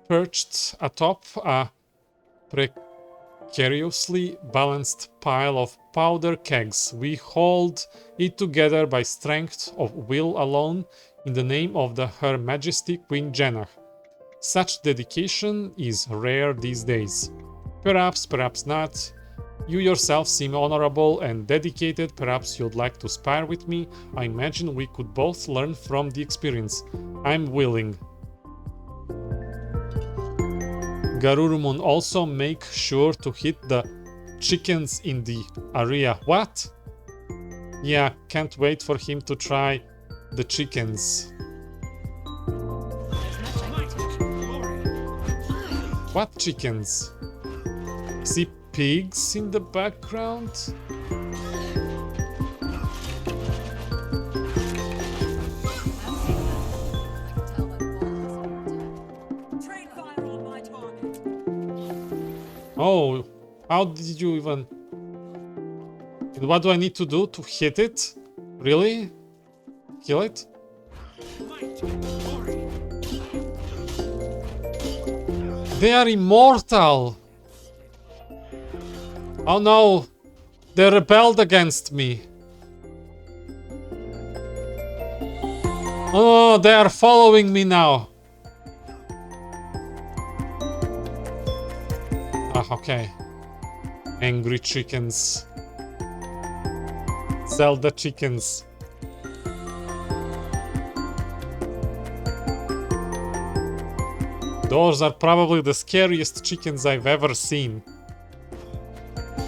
A: perched atop a precariously balanced pile of powder kegs. We hold it together by strength of will alone in the name of Her Majesty Queen Jannah. Such dedication is rare these days. Perhaps, perhaps not. You yourself seem honorable and dedicated. Perhaps you'd like to spar with me. I imagine we could both learn from the experience. I'm willing. Garurumon, also make sure to hit the chickens in the area. What? Yeah, can't wait for him to try the chickens. What chickens? See pigs in the background? Oh, how did you even... And what do I need to do to hit it? Really? Kill it? They are immortal! Oh no! They rebelled against me! Oh, they are following me now! Ah, okay. Angry chickens. Zelda chickens. Those are probably the scariest chickens I've ever seen.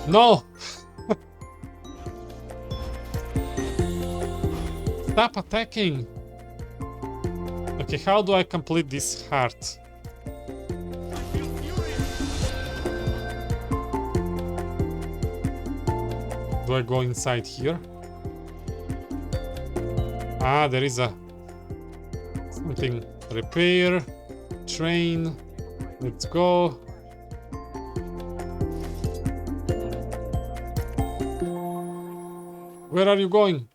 A: No! Stop attacking! Okay, how do I complete this heart? Do I go inside here? Ah, there is a... something. Repair. Train. Let's go. Where are you going?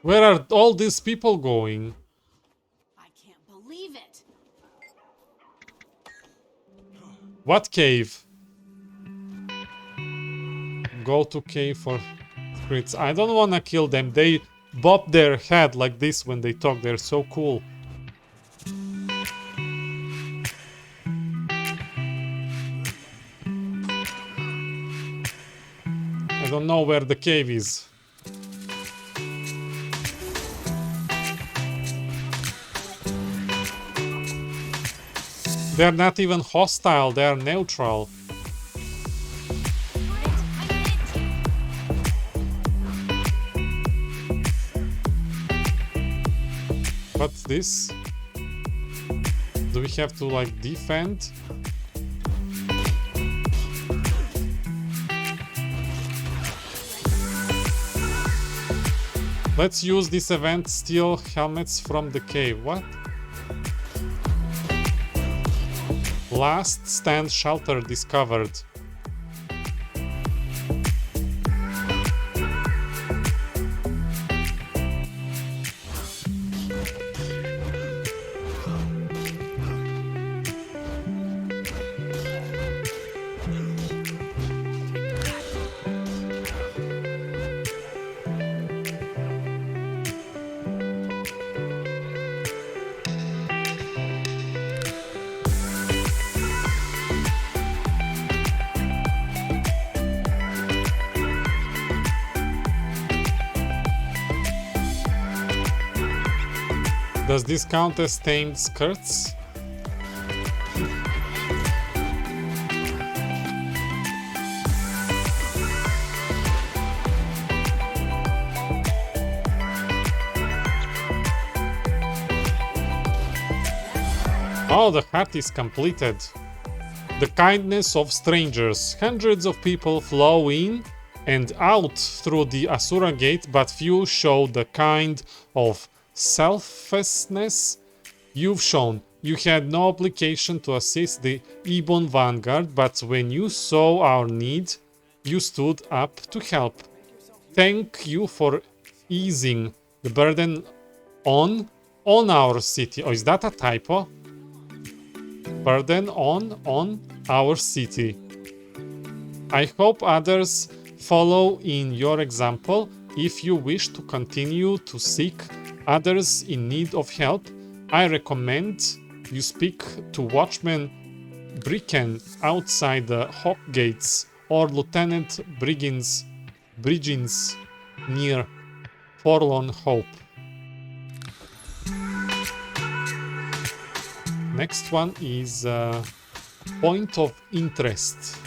A: Where are all these people going?
F: I can't believe it.
A: What cave? Go to cave for spirits. I don't wanna kill them. They bob their head like this when they talk. They're so cool. I don't know where the cave is. They're not even hostile, they're neutral. What's this? Do we have to like defend? Let's use this event, steal helmets from the cave. What? Last stand shelter discovered. Does this count as stained skirts? Oh, the hat is completed. The kindness of strangers. Hundreds of people flow in and out through the Asura gate, but few show the kind of selflessness you've shown. You had no obligation to assist the Ebon Vanguard, but when you saw our need, you stood up to help. Thank you for easing the burden on our city. Oh, is that a typo? Burden on our city. I hope others follow in your example. If you wish to continue to seek others in need of help, I recommend you speak to Watchman Bricken outside the Hawk Gates or Lieutenant Briggins near Forlorn Hope. Next one is point of interest.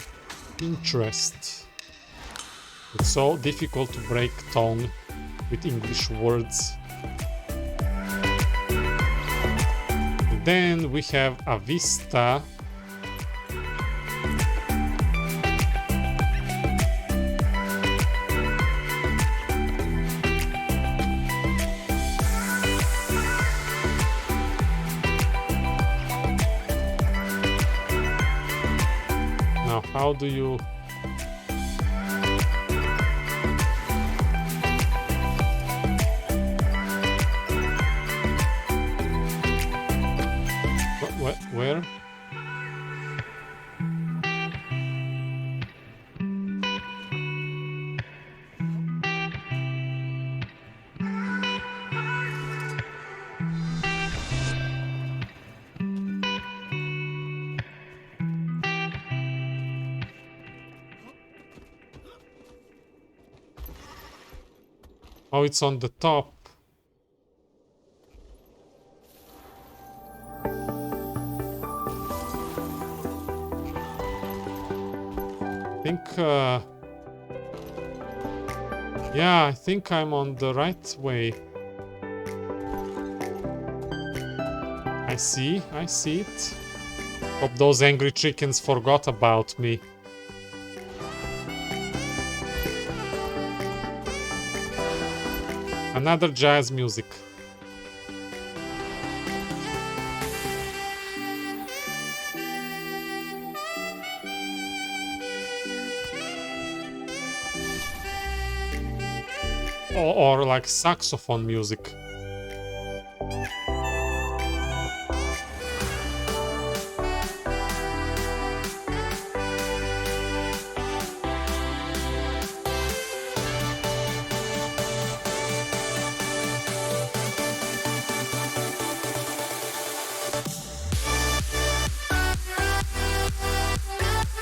A: It's so difficult to break tone with English words. Then we have a vista. Now, how do you... Where? Oh, it's on the top. Yeah, I think I'm on the right way. I see it. Hope those angry chickens forgot about me. Another jazz music. Or like saxophone music.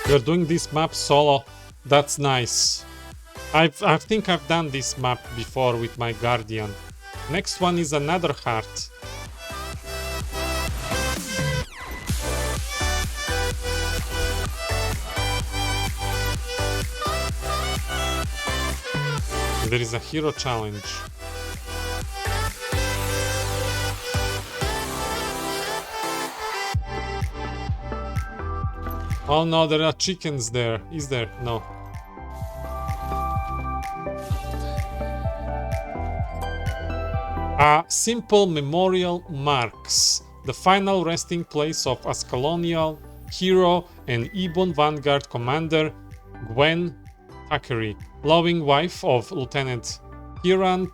A: You're doing this map solo. That's nice. I think I've done this map before with my Guardian. Next one is another heart. There is a hero challenge. Oh no, there are chickens there. Is there? No. Simple memorial marks the final resting place of Ascalonial hero and Ebon Vanguard commander Gwen Thackeray, loving wife of Lieutenant Kieran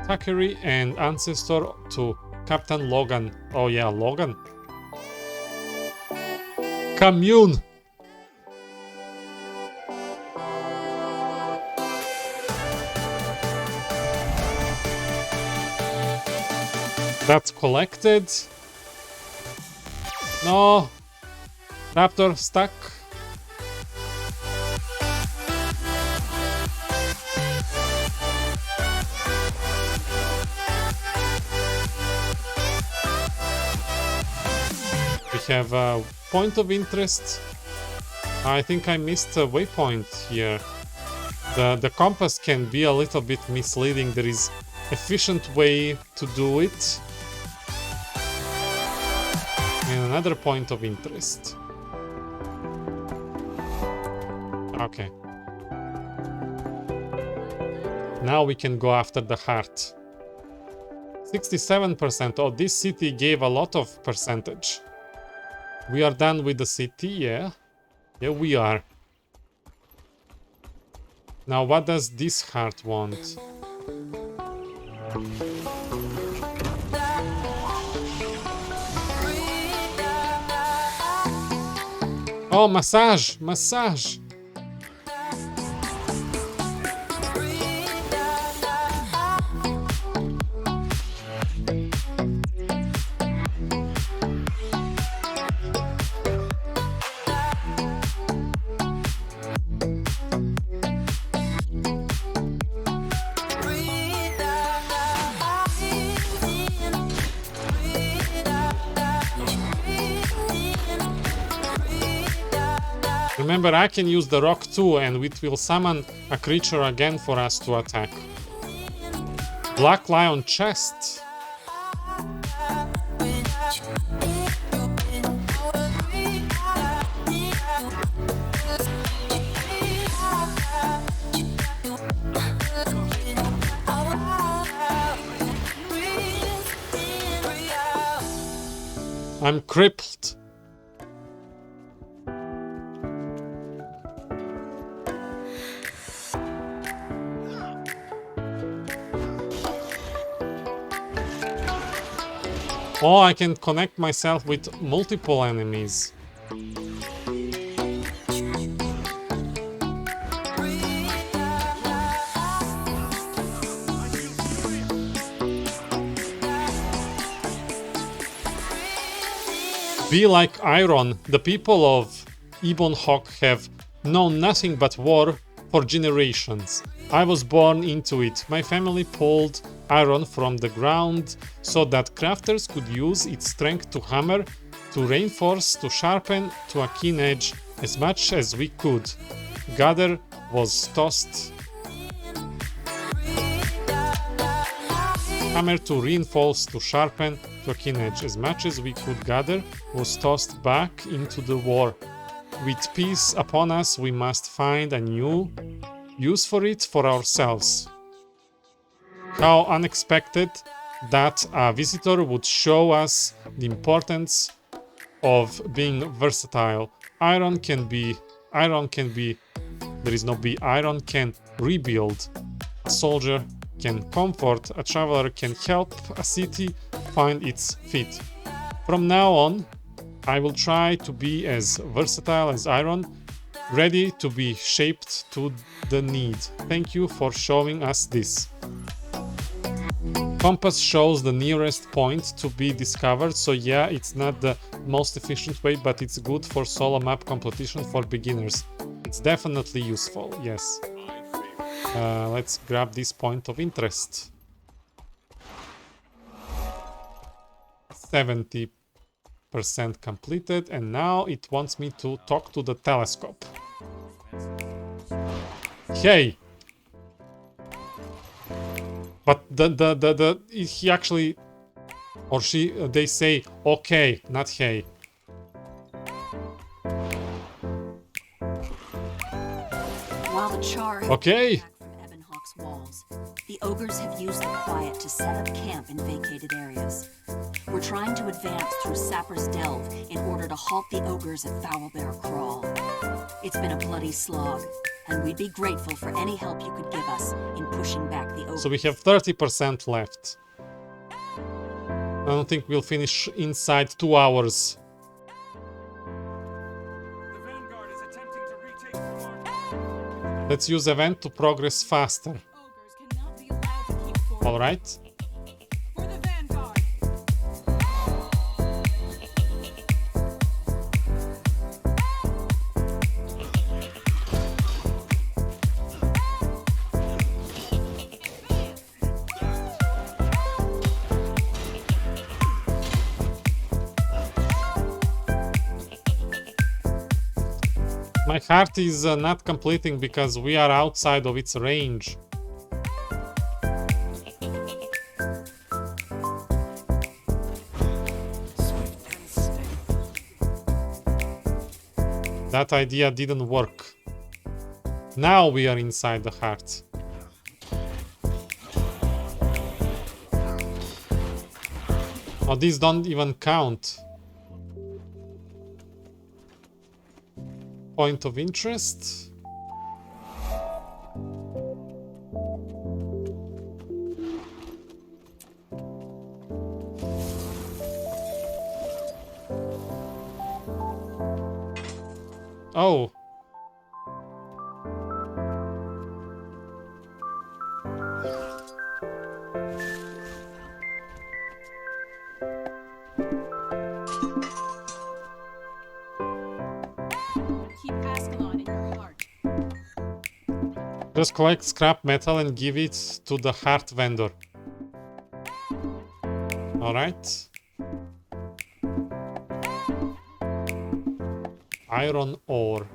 A: Thackeray and ancestor to Captain Logan. Oh yeah, Logan. Commune. That's collected. No. Raptor stuck. We have a point of interest. I think I missed a waypoint here. The compass can be a little bit misleading. There is efficient way to do it. And another point of interest. Okay. Now we can go after the heart. 67%. Oh, this city gave a lot of percentage. We are done with the city, yeah. Yeah, we are. Now, what does this heart want? Oh, massage! Massage! Remember, I can use the rock too, and it will summon a creature again for us to attack. Black Lion chest. I'm crippled. Oh, I can connect myself with multiple enemies. Be like Iron. The people of Ebon Hawk have known nothing but war for generations. I was born into it. My family pulled iron from the ground so that crafters could use its strength to hammer, to reinforce, to sharpen to a keen edge as much as we could. Gather was tossed. Hammer to reinforce, to sharpen to a keen edge as much as we could gather was tossed back into the war. With peace upon us, we must find a new use for it for ourselves. How unexpected that a visitor would show us the importance of being versatile. Iron can be, there is no be, iron can rebuild. A soldier can comfort, a traveler can help a city find its feet. From now on, I will try to be as versatile as iron, ready to be shaped to the need. Thank you for showing us this. Compass shows the nearest point to be discovered, so yeah, it's not the most efficient way, but it's good for solo map competition for beginners. It's definitely useful, yes. Let's grab this point of interest. 70% completed, and now it wants me to talk to the telescope. Hey! But he actually, or she, they say okay, not hey.
F: While the char has
A: Okay.
F: come back from Ebonhawk's walls, the ogres have used the quiet to set up camp in vacated areas. We're trying to advance through Sapper's Delve in order to halt the ogres at Foulbear Crawl. It's been a bloody slog, and we'd be grateful for any help you could give us in pushing back the ogres.
A: So we have 30% left. I don't think we'll finish inside 2 hours.
C: The Vanguard is attempting to retake the mark.
A: Let's use event to progress faster.
F: Ogres cannot be allowed to keep forward.
A: All right.
F: For the Vanguard!
A: My heart is not completing because we are outside of its range. That idea didn't work. Now we are inside the heart. Oh, these don't even count. Point of interest. Oh.
F: Keep Ascalon in your heart.
A: Just collect scrap metal and give it to the heart vendor. Alright. Iron ore.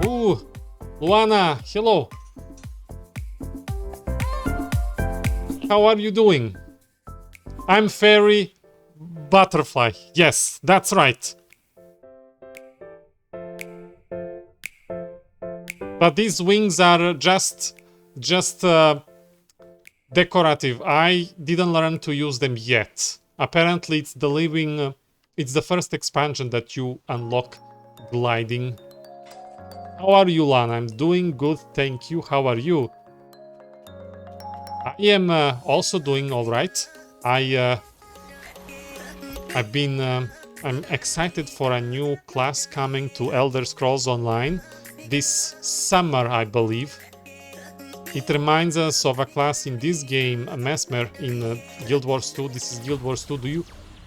A: Ooh, Luana, hello. How are you doing? I'm fairy butterfly. Yes, that's right. But these wings are just decorative. I didn't learn to use them yet. Apparently, it's the living. It's the first expansion that you unlock gliding. How are you, Lana? I'm doing good, thank you. How are you? I am also doing all right. I'm excited for a new class coming to Elder Scrolls Online this summer, I believe. It reminds us of a class in this game, a Mesmer in Guild Wars 2. This is Guild Wars 2. Do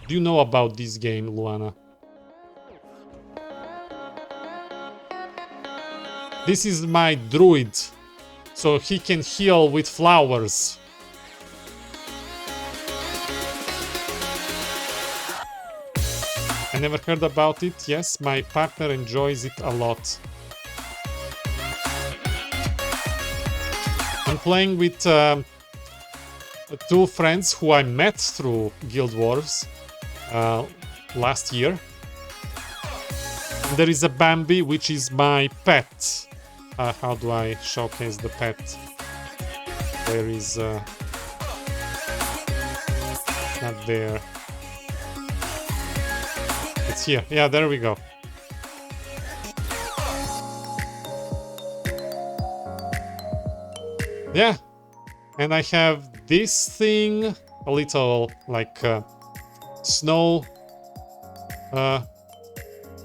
A: you know about this game, Luana? This is my druid, so he can heal with flowers. I never heard about it. Yes, my partner enjoys it a lot. I'm playing with two friends who I met through Guild Wars last year. There is a Bambi, which is my pet. How do I showcase the pet? Where is... not there. It's here. Yeah, there we go. Yeah. And I have this thing, a little like snow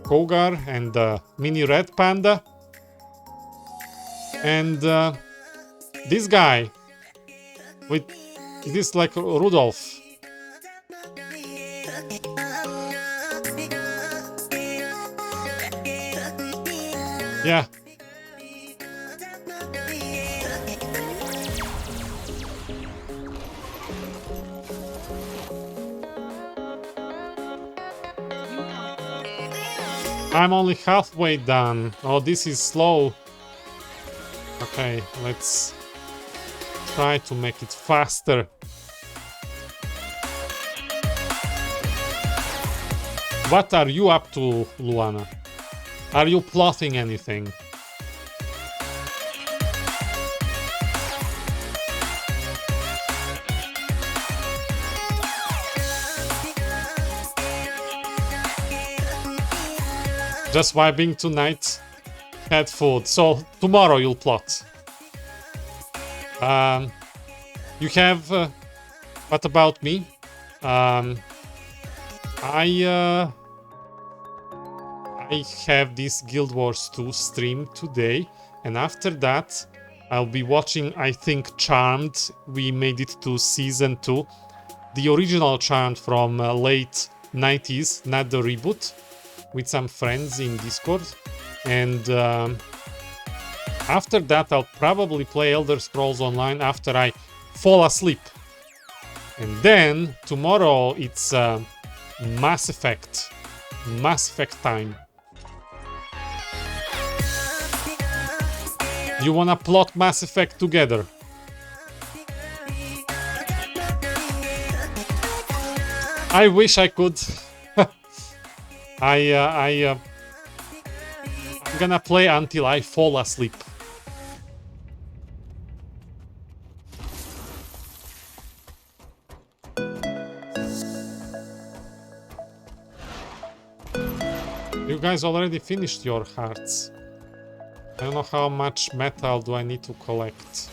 A: cougar and mini red panda. And this guy with this like Rudolph. Yeah. I'm only halfway done. Oh, this is slow. Okay, let's try to make it faster. What are you up to, Luana? Are you plotting anything? Just vibing tonight. Had food. So tomorrow you'll plot. You have... what about me? I have this Guild Wars 2 stream today, and after that I'll be watching, I think, Charmed. We made it to season 2. The original Charmed from late 90s, not the reboot, with some friends in Discord. And after that I'll probably play Elder Scrolls Online after I fall asleep. And then tomorrow it's Mass Effect time. You wanna plot Mass Effect together? I wish I could. I'm gonna play until I fall asleep. You guys already finished your hearts. I don't know how much metal do I need to collect.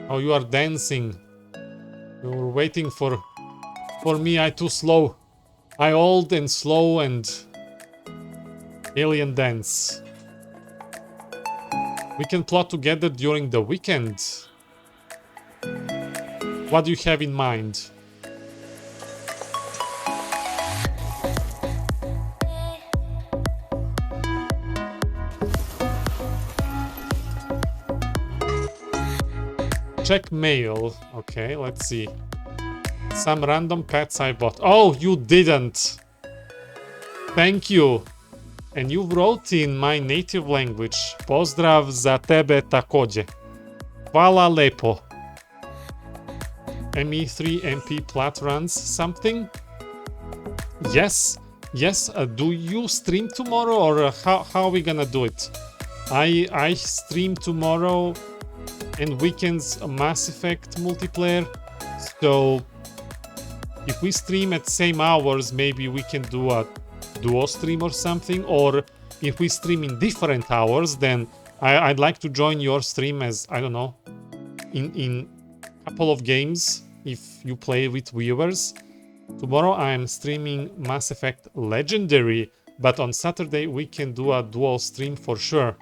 A: Oh, you are dancing. You're waiting for me. I too slow. I old and slow and alien dance. We can plot together during the weekend. What do you have in mind? Check mail. Okay, let's see. Some random pets I bought. Oh, you didn't. Thank you. And you wrote in my native language. Pozdrav za tebe takođe. Hvala lepo. ME3 MP plat runs something? Yes. Yes. Do you stream tomorrow or how are we gonna do it? I stream tomorrow and weekends Mass Effect multiplayer. So if we stream at same hours, maybe we can do a duo stream or something. Or if we stream in different hours, then I'd like to join your stream as, I don't know, in a couple of games if you play with viewers. Tomorrow I'm streaming Mass Effect Legendary, but on Saturday we can do a dual stream for sure.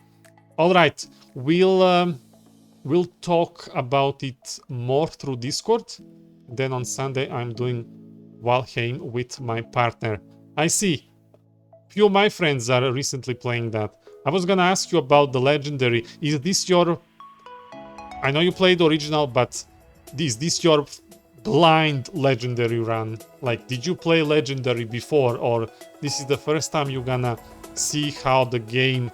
A: All right, we'll talk about it more through Discord. Then on Sunday I'm doing Valheim with my partner. I see. Few of my friends are recently playing that. I was gonna ask you about the Legendary. Is this your... I know you played original, but is this your blind Legendary run? Like, did you play Legendary before, or this is the first time you're gonna see how the game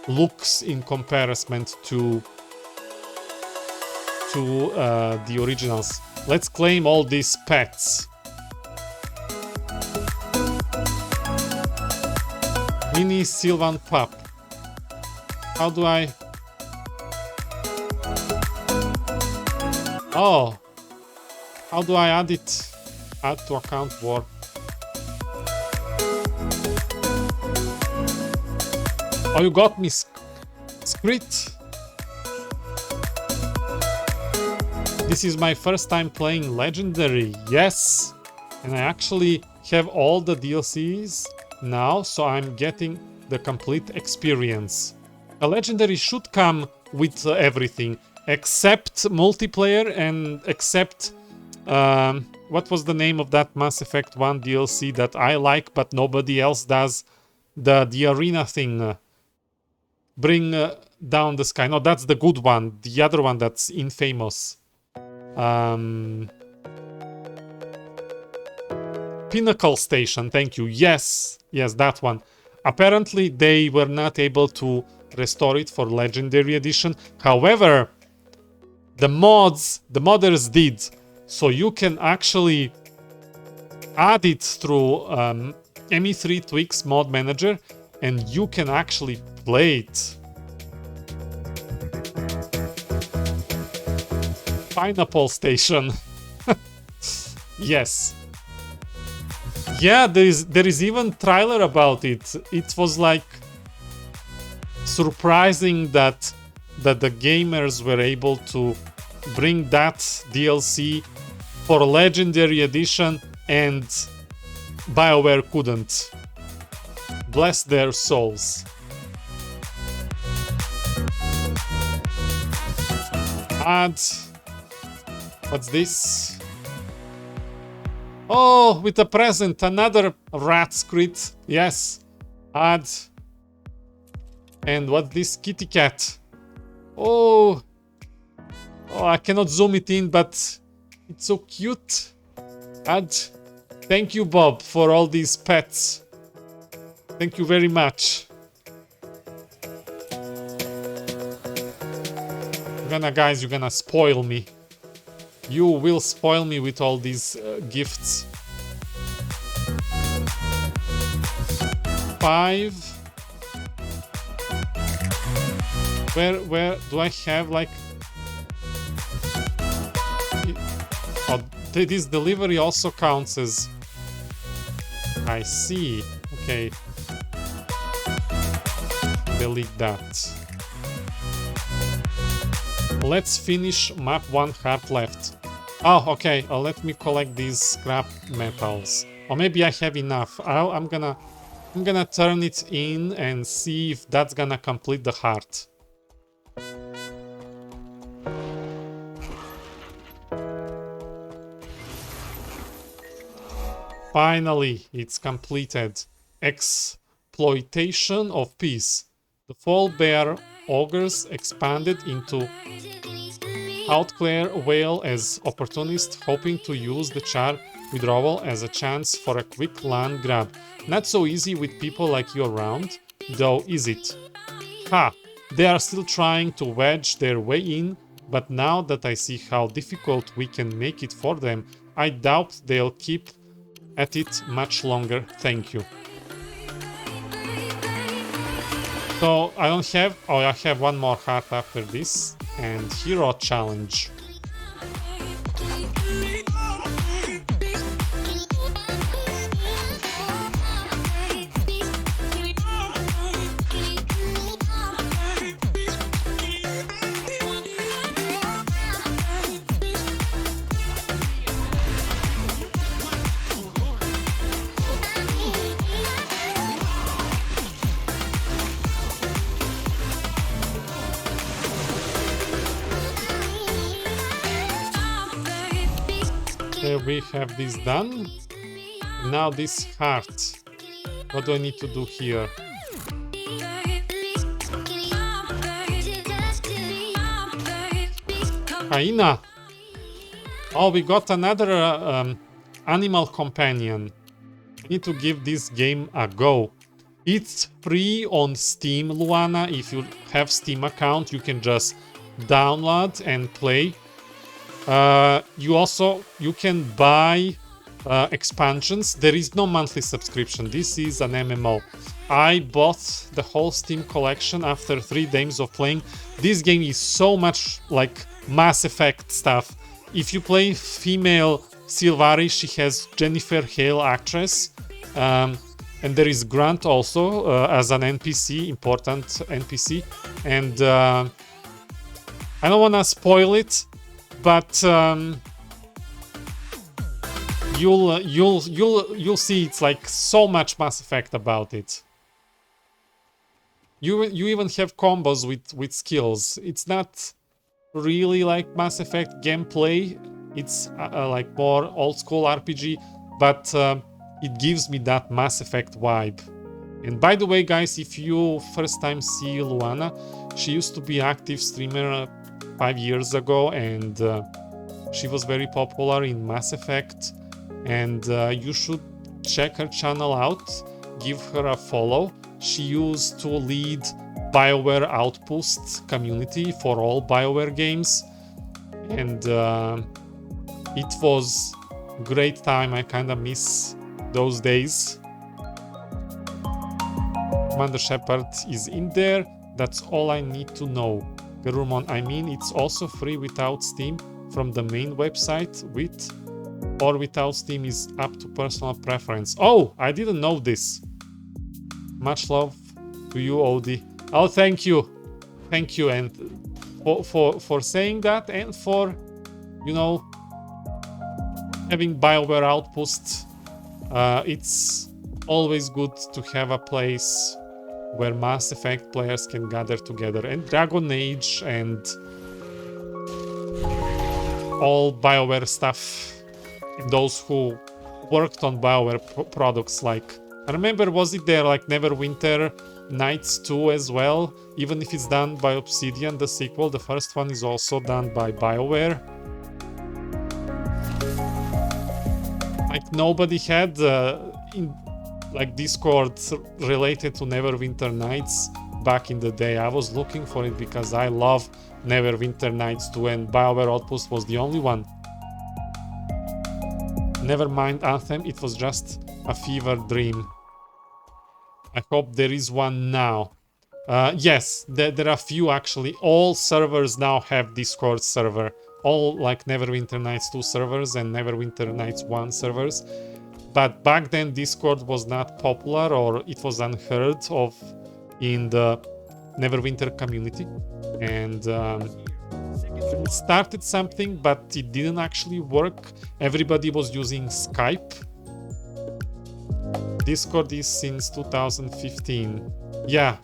A: looks in comparison to the originals? Let's claim all these pets. Mini Sylvan Pup. How do I... Oh. How do I add it? Add to account war. Oh, you got me Skrit. This is my first time playing Legendary. Yes. And I actually have all the DLCs now, so I'm getting the complete experience. A Legendary should come with everything except multiplayer and except what was the name of that Mass Effect 1 DLC that I like but nobody else does? The arena thing. Bring down the sky. No, that's the good one. The other one that's infamous. Pinnacle Station, thank you. Yes, that one. Apparently they were not able to restore it for Legendary Edition. However, the modders did. So you can actually add it through ME3 Twix Mod Manager and you can actually play it. Pineapple Station. Yes. Yeah, there is even trailer about it. It was like surprising that the gamers were able to bring that DLC for Legendary Edition and BioWare couldn't. Bless their souls. Add. What's this? Oh, with a present, another rat script. Yes. Add. And what's this? Kitty cat. Oh, I cannot zoom it in, but it's so cute. Add. Thank you, Bob, for all these pets. Thank you very much. Guys, you're gonna spoil me. You will spoil me with all these gifts. 5. Where do I have like? Oh, this delivery also counts as. I see. Okay. Delete that. Let's finish map 1 heart left. Oh, okay. Let me collect these scrap metals. Or maybe I have enough. I'm gonna turn it in and see if that's gonna complete the heart. Finally, it's completed. Exploitation of peace. The Fall Bear Ogres expanded into Outclair Whale as opportunists hoping to use the char withdrawal as a chance for a quick land grab. Not so easy with people like you around, though, is it? Ha! They are still trying to wedge their way in, but now that I see how difficult we can make it for them, I doubt they'll keep at it much longer, thank you. So I don't have, oh, I have one more heart after this, and hero challenge. We have this done. Now this heart. What do I need to do here? Hyena. Oh, we got another animal companion. I need to give this game a go. It's free on Steam, Luana. If you have Steam account, you can just download and play. You can buy expansions. There is no monthly subscription. This is an MMO. I bought the whole Steam collection after 3 days of playing. This game is so much like Mass Effect stuff. If you play female Sylvari, she has Jennifer Hale actress. And there is Grant also as an NPC, important NPC. And I don't want to spoil it. But you'll see it's like so much Mass Effect about it. You even have combos with skills. It's not really like Mass Effect gameplay. It's like more old school RPG, but it gives me that Mass Effect vibe. And by the way, guys, if you first time see Luana, she used to be active streamer 5 years ago, and she was very popular in Mass Effect, and you should check her channel out, give her a follow. She used to lead BioWare Outpost community for all BioWare games, and it was great time. I kind of miss those days. Commander Shepard is in there. That's all I need to know. Garurumon, I mean, it's also free without Steam from the main website, with or without Steam is up to personal preference. Oh, I didn't know this. Much love to you, Odie. Oh, thank you. Thank you, and for saying that, and for, you know, having BioWare Outpost. It's always good to have a place where Mass Effect players can gather together, and Dragon Age and all BioWare stuff. Those who worked on BioWare products, like, I remember, was it there like Neverwinter Nights 2 as well? Even if it's done by Obsidian, the sequel, the first one is also done by BioWare. Like, nobody had in like Discord related to Neverwinter Nights back in the day. I was looking for it because I love Neverwinter Nights 2 and BioWare Outpost was the only one. Never mind Anthem, it was just a fever dream. I hope there is one now. Yes, there are few actually. All servers now have Discord server. All like Neverwinter Nights 2 servers and Neverwinter Nights 1 servers. But back then Discord was not popular, or it was unheard of in the Neverwinter community. And it started something, but it didn't actually work. Everybody was using Skype. Discord is since 2015. Yeah.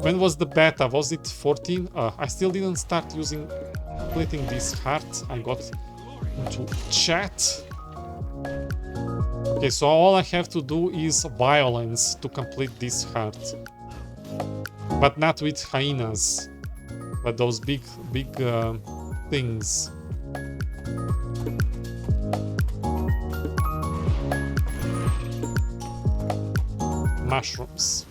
A: When was the beta? Was it 14? I still didn't start completing this heart. I got into chat. Okay, so all I have to do is violence to complete this heart. But not with hyenas. But those big things. Mushrooms.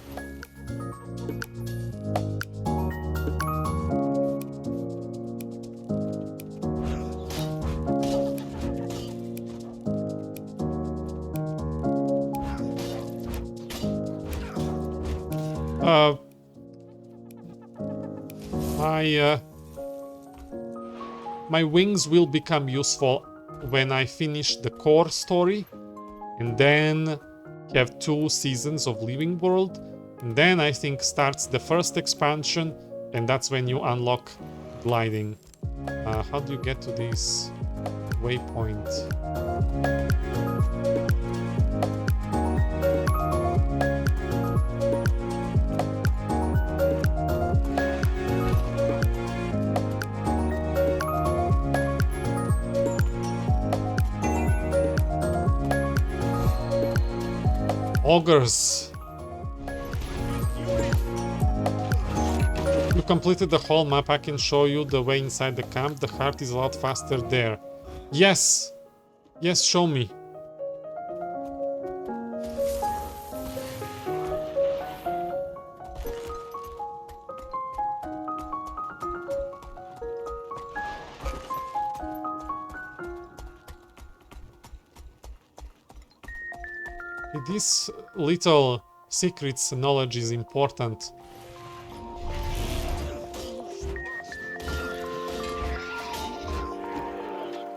A: My wings will become useful when I finish the core story, and then have 2 seasons of Living World, and then I think starts the first expansion, and that's when you unlock gliding. How do you get to this waypoint? Ogres. You completed the whole map. I can show you the way inside the camp. The heart is a lot faster there. Yes. Yes, show me. This little secrets knowledge is important.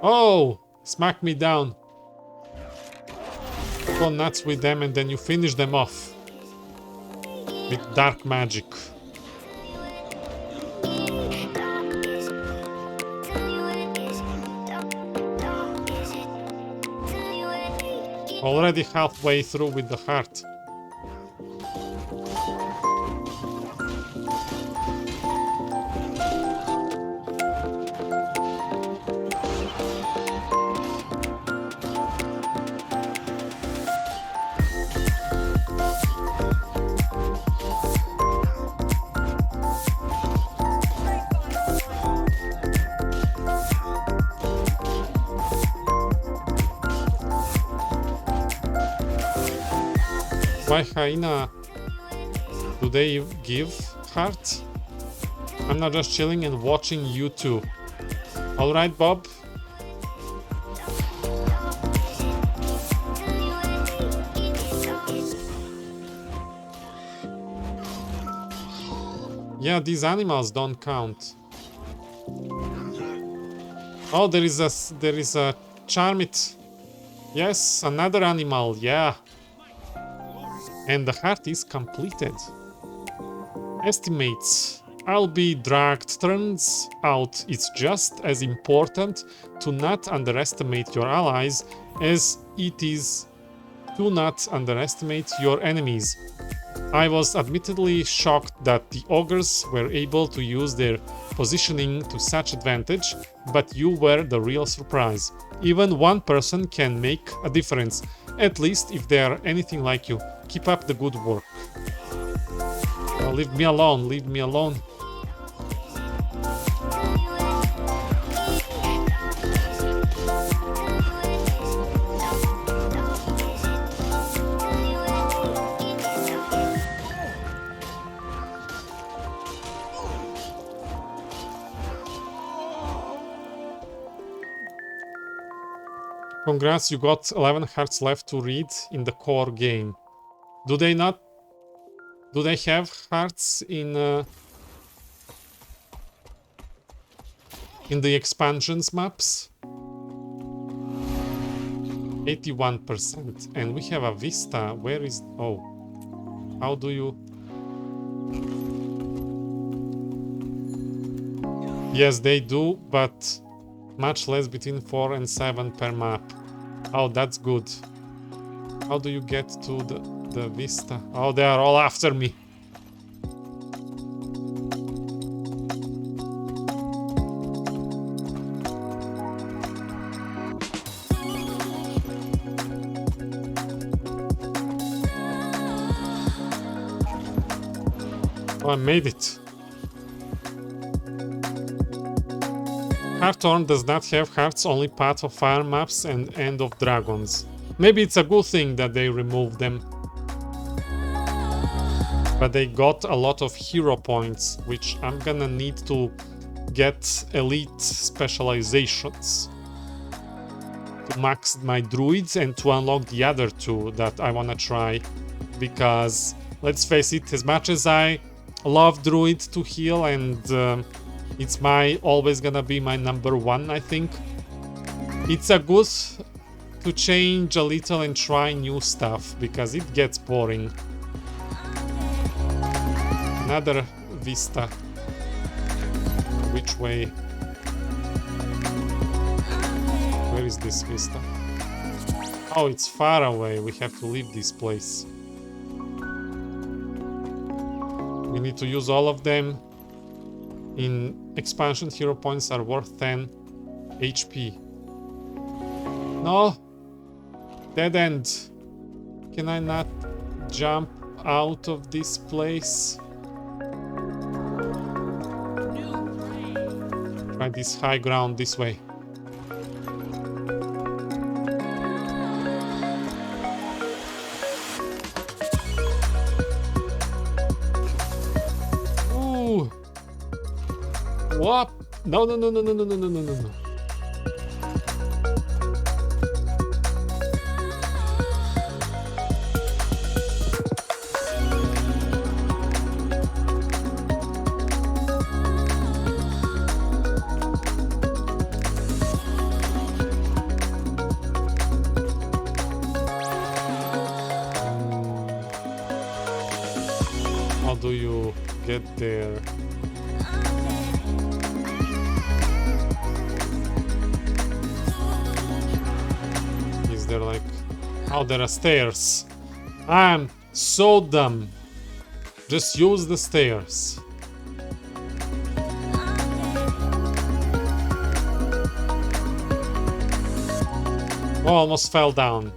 A: Oh, smack me down. Go nuts with them and then you finish them off with dark magic. Already halfway through with the heart. Why hyena do they give heart? I'm not just chilling and watching you too. Alright, Bob. Yeah, these animals don't count. Oh, there is a Charmit. Yes, another animal, yeah. And the heart is completed. Estimates. I'll be dragged. Turns out it's just as important to not underestimate your allies as it is to not underestimate your enemies. I was admittedly shocked that the ogres were able to use their positioning to such advantage, but you were the real surprise. Even one person can make a difference, at least if they are anything like you. Keep up the good work. Oh, leave me alone, leave me alone. Congrats, you got 11 hearts left to read in the core game. Do they not? Do they have hearts in the expansions maps? 81%. And we have a vista. Where is... Oh. How do you... Yes, they do, but much less, between 4 and 7 per map. Oh, that's good. How do you get to the vista? Oh, they are all after me. Oh, I made it. Hearthorn does not have hearts, only Path of Fire maps and End of Dragons. Maybe it's a good thing that they removed them. But they got a lot of hero points, which I'm gonna need to get elite specializations to max my druids and to unlock the other two that I wanna try. Because, let's face it, as much as I love druid to heal and it's always gonna be my number one, I think. It's a good to change a little and try new stuff, because it gets boring. Another vista. Which way? Where is this vista? Oh, it's far away. We have to leave this place. We need to use all of them. In expansion, hero points are worth 10 HP. No! Dead end. Can I not jump out of this place? Try this high ground this way. Ooh! What? No, no, no, no, no, no, no, no, no, no. How do you get there? Is there like... Oh, there are stairs. I'm so dumb. Just use the stairs. Oh, almost fell down.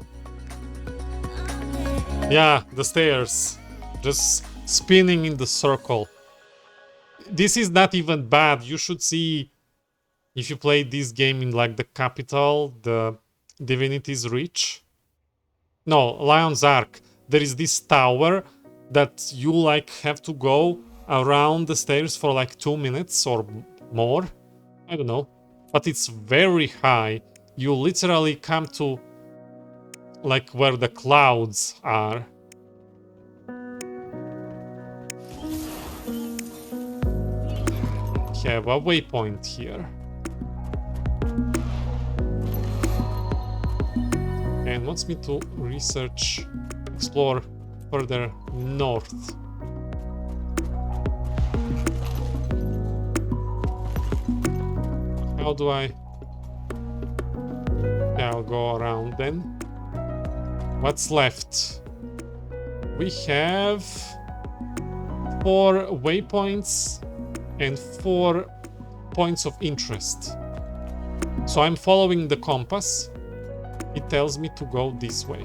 A: Yeah, the stairs. Just spinning in the circle. This is not even bad. You should see, if you play this game in like the capital, the Divinity's Reach. No, Lion's Ark. There is this tower that you like have to go around the stairs for like 2 minutes or more. I don't know. But it's very high. You literally come to like where the clouds are. Have a waypoint here. And wants me to research, explore further north. How do I... Yeah, I'll go around then. What's left? We have 4 waypoints and 4 points of interest. So I'm following the compass. It tells me to go this way.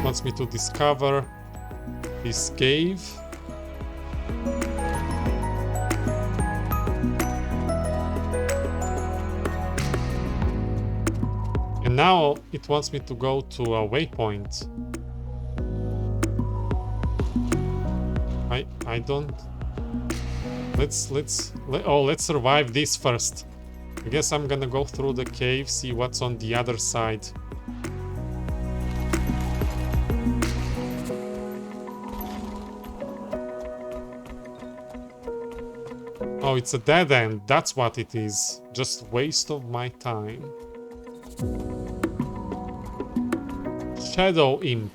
A: Wants me to discover this cave. And now it wants me to go to a waypoint. I don't... Let's survive this first. I guess I'm gonna go through the cave, see what's on the other side. Oh, it's a dead end. That's what it is. Just waste of my time. Shadow Imp.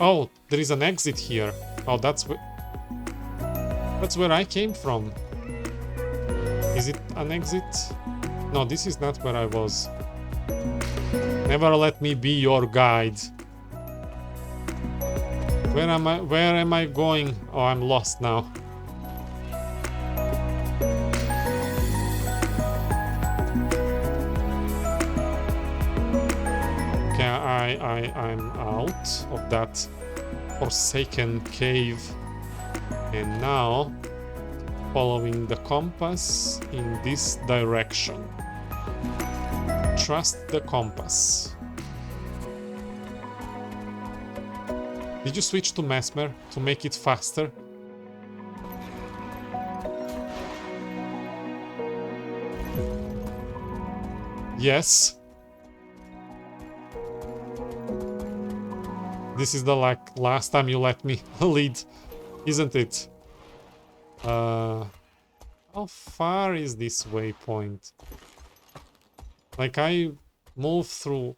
A: Oh, there is an exit here. Oh, that's where I came from. Is it an exit? No, this is not where I was. Never let me be your guide. Where am I going? Oh, I'm lost now. Okay, I'm out of that forsaken cave. And now following the compass in this direction. Trust the compass. Did you switch to Mesmer to make it faster? Yes. This is the last time you let me lead, isn't it? How far is this waypoint? Like, I moved through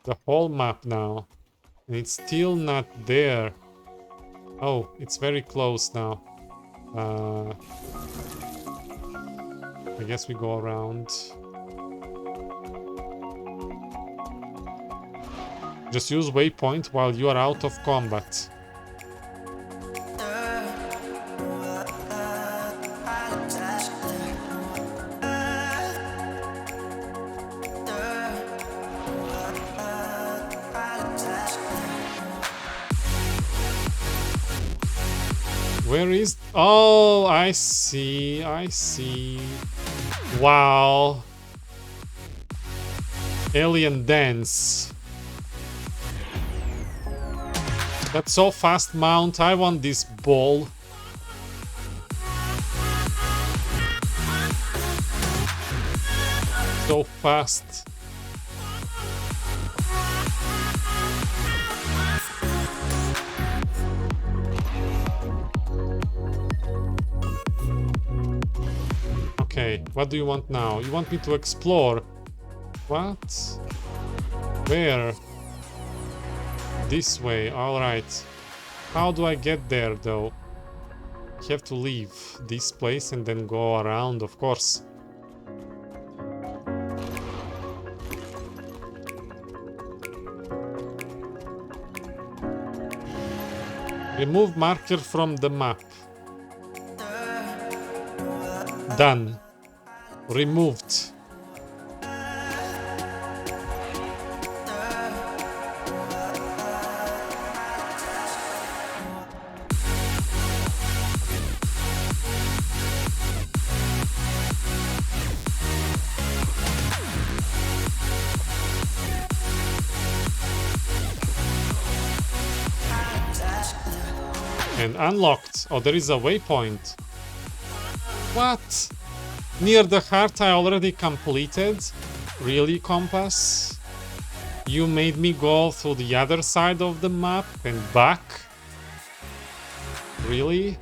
A: the whole map now. And it's still not there. Oh, it's very close now. I guess we go around. Just use waypoint while you are out of combat. Where is... Oh, I see. Wow. Alien dance. That's so fast, Mount. I want this ball. So fast. Okay, what do you want now? You want me to explore? What? Where? This way, alright. How do I get there, though? I have to leave this place and then go around, of course. Remove marker from the map. Done. Removed. And unlocked. Oh, there is a waypoint. What? Near the heart I already completed? Really, compass? You made me go through the other side of the map and back? Really?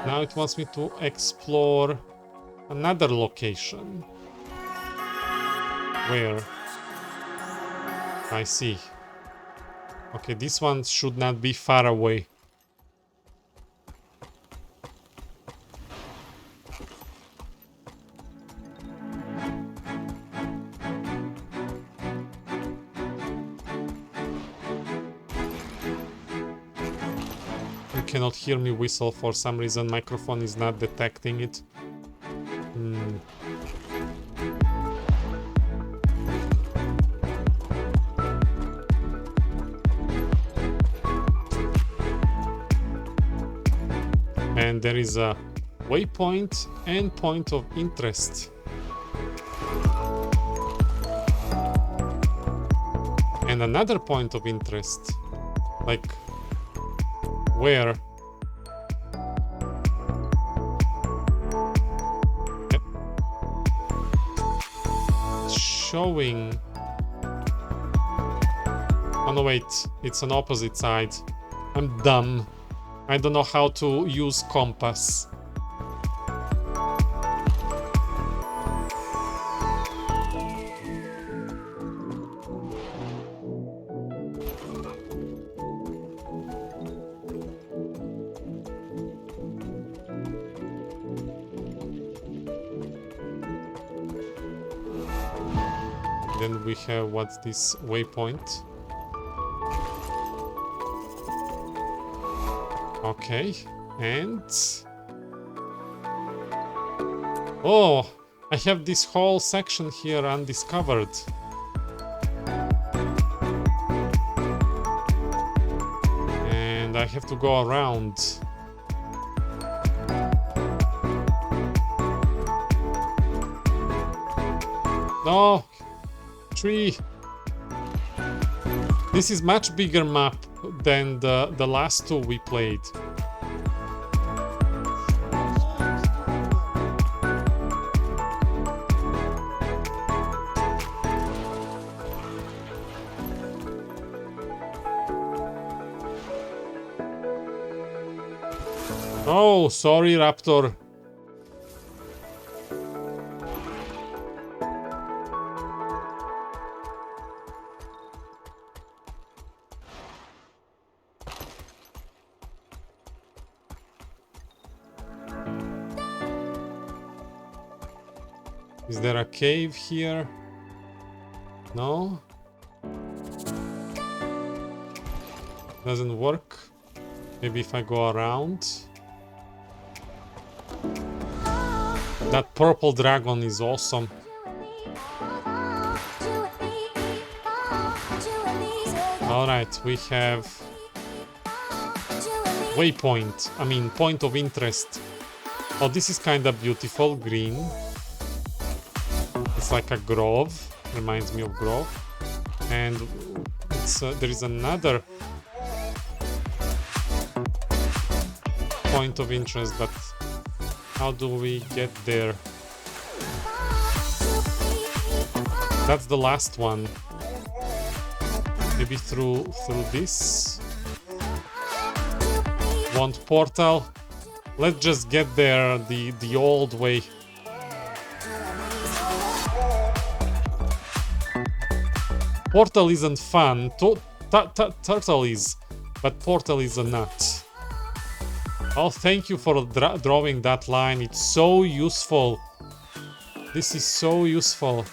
A: Now it wants me to explore another location. Where? I see. Okay, this one should not be far away. You cannot hear me whistle for some reason. Microphone is not detecting it. And there is a waypoint and point of interest. And another point of interest. Like, where? Yep. Showing. Oh no, wait, it's on opposite side. I'm dumb. I don't know how to use compass. Then we have what's this waypoint? Okay, and oh, I have this whole section here undiscovered. And I have to go around. No, tree. This is much bigger map than the last two we played. Oh, sorry, Raptor. Is there a cave here? No? Doesn't work. Maybe if I go around. That purple dragon is awesome. Alright, we have waypoint. I mean, point of interest. Oh, this is kind of beautiful. Green. It's like a grove. Reminds me of grove. And it's, there is another point of interest, but how do we get there? That's the last one. Maybe through this. Want portal? Let's just get there the old way. Portal isn't fun. Turtle is, but portal is a nut. Oh, thank you for drawing that line. It's so useful. This is so useful.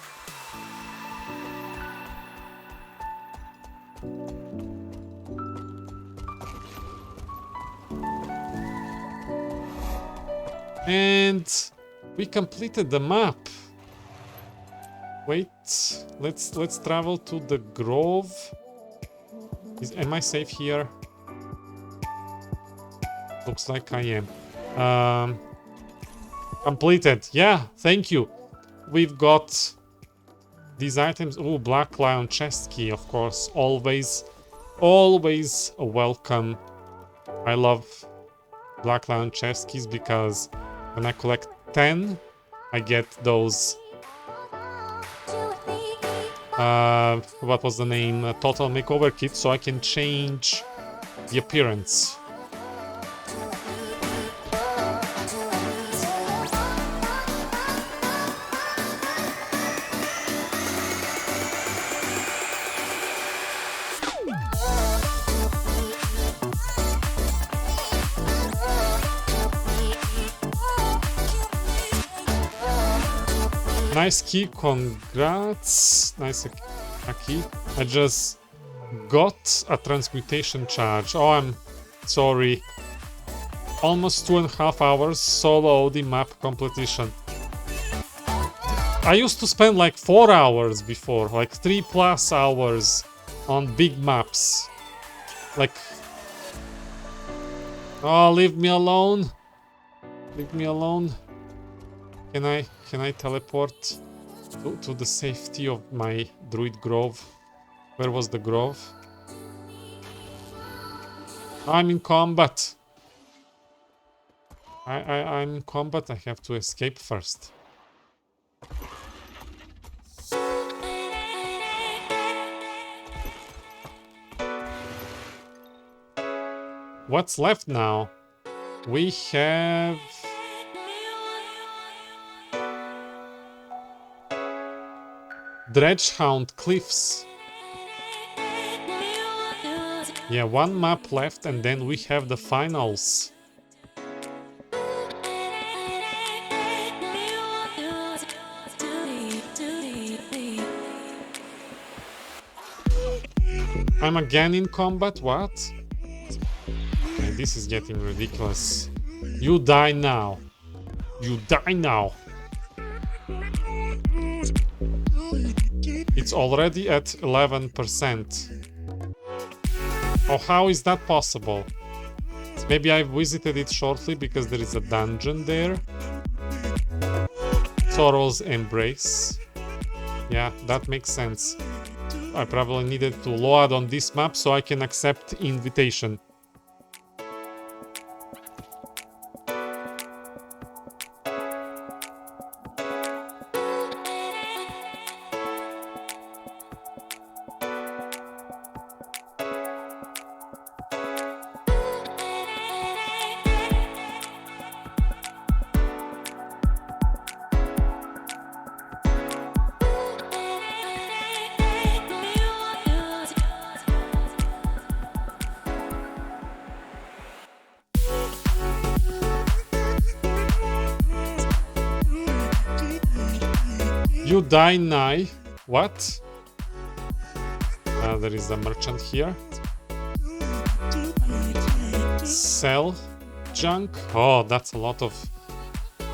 A: And we completed the map. Wait, let's travel to the grove. Am I safe here? Looks like I am. Completed. Yeah, thank you. We've got these items. Oh, Black Lion chest key, of course. Always a welcome. I love Black Lion chest keys because when I collect 10, I get those. What was the name? Total makeover kit, so I can change the appearance. Nice key, congrats. Nice a key. I just got a transmutation charge. Oh, I'm sorry. Almost 2.5 hours solo OD map completion. I used to spend like 4 hours before, like 3+ hours on big maps. Like, oh, leave me alone. Leave me alone. Can I teleport to the safety of my druid grove? Where was the grove? I'm in combat. I'm in combat. I have to escape first. What's left now? We have Dredgehound Cliffs. Yeah, one map left and then we have the finals. I'm again in combat, what? Okay, this is getting ridiculous. You die now. You die now. It's already at 11%. Oh, how is that possible? Maybe I visited it shortly because there is a dungeon there. Sorrow's Embrace. Yeah, that makes sense. I probably needed to load on this map so I can accept invitation. You die nigh. What? There is a merchant here. Sell junk. Oh, that's a lot of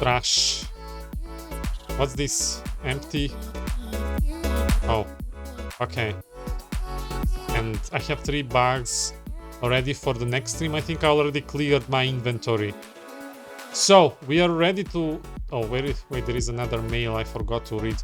A: trash. What's this? Empty. Oh, okay. And I have 3 bags already for the next stream. I think I already cleared my inventory. So, we are ready to... Oh, wait, there is another mail I forgot to read.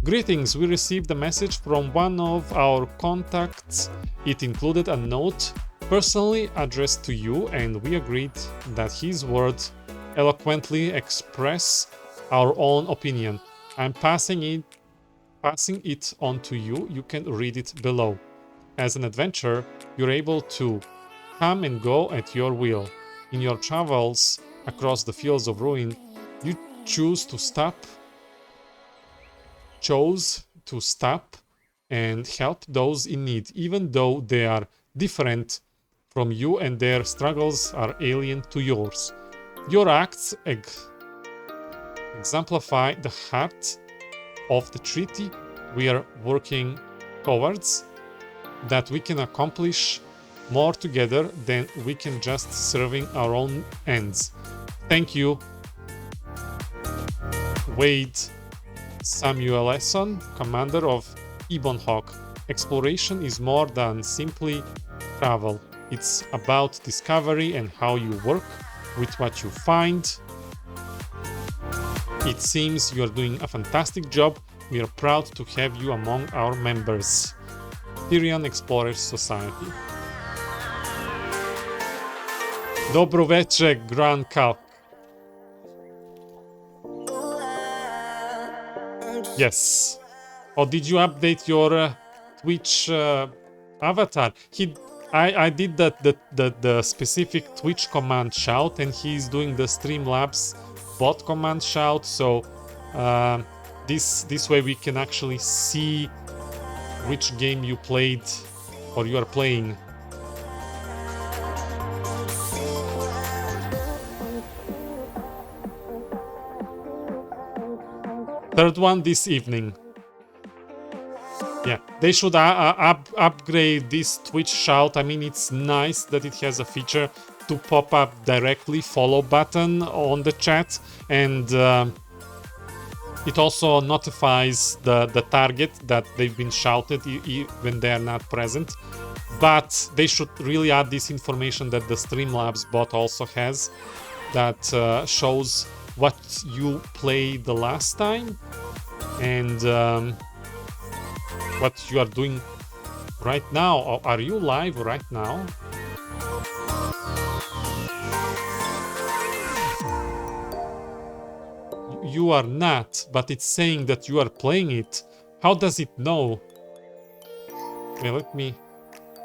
A: Greetings, we received a message from one of our contacts. It included a note personally addressed to you, and we agreed that his words eloquently express our own opinion. I'm passing it on to you. You can read it below. As an adventurer, you're able to come and go at your will. In your travels across the fields of ruin, you chose to stop and help those in need, even though they are different from you and their struggles are alien to yours. Your acts exemplify the heart of the treaty we are working towards, that we can accomplish more together than we can just serving our own ends. Thank you, Wade Samuelson, commander of Ebonhawk. Exploration is more than simply travel. It's about discovery and how you work with what you find. It seems you are doing a fantastic job. We are proud to have you among our members. Tyrion Explorers Society. Dobro veče, Grand Kalk. Yes. Oh, did you update your Twitch avatar? I did the specific Twitch command shout, and he's doing the Streamlabs bot command shout. So this way we can actually see which game you played or you are playing. Third one this evening. Yeah, they should upgrade this Twitch shout. I mean, it's nice that it has a feature to pop up directly follow button on the chat, and it also notifies the target that they've been shouted when they are not present. But they should really add this information that the Streamlabs bot also has. that shows what you played the last time and what you are doing right now. Or are you live right now? You are not, but it's saying that you are playing it. How does it know? Okay, let me...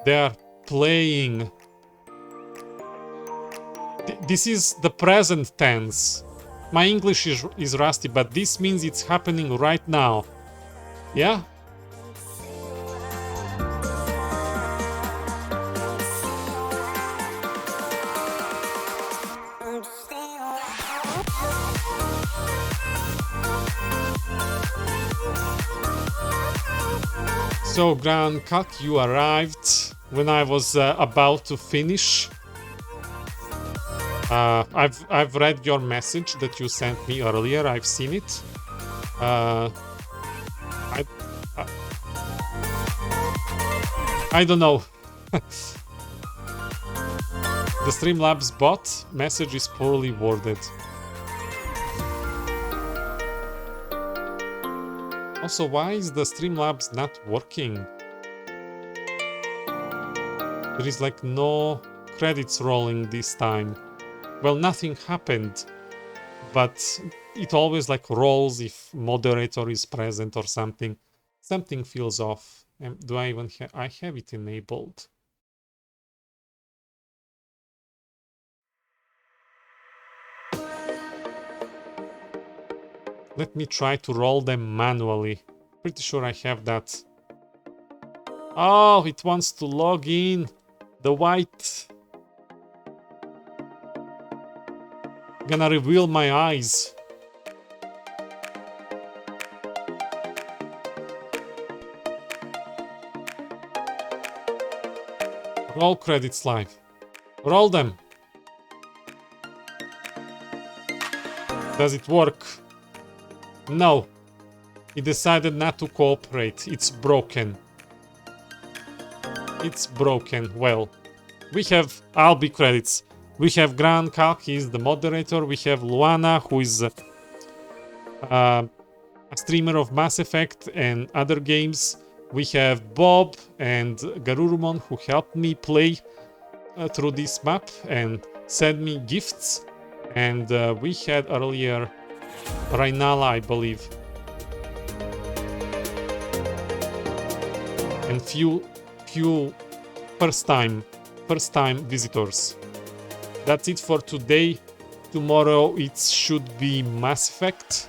A: They are playing. This is the present tense. My English is rusty, but this means it's happening right now. Yeah? So, Grand Cut, you arrived when I was about to finish. I've read your message that you sent me earlier. I've seen it. I don't know. The Streamlabs bot message is poorly worded. Also, why is the Streamlabs not working? There is like no credits rolling this time. Well, nothing happened, but it always like rolls if moderator is present or something. Something feels off. Do I even have... I have it enabled. Let me try to roll them manually. Pretty sure I have that. Oh, it wants to log in. The white. Gonna reveal my eyes. Roll credits live. Roll them. Does it work? No. It decided not to cooperate. It's broken. It's broken. Well, we have Albi credits. We have Gran Kalk, he is the moderator. We have Luana, who is a streamer of Mass Effect and other games. We have Bob and Garurumon, who helped me play through this map and sent me gifts. And we had earlier Rainala, I believe. And few first time visitors. That's it for today. Tomorrow it should be Mass Effect.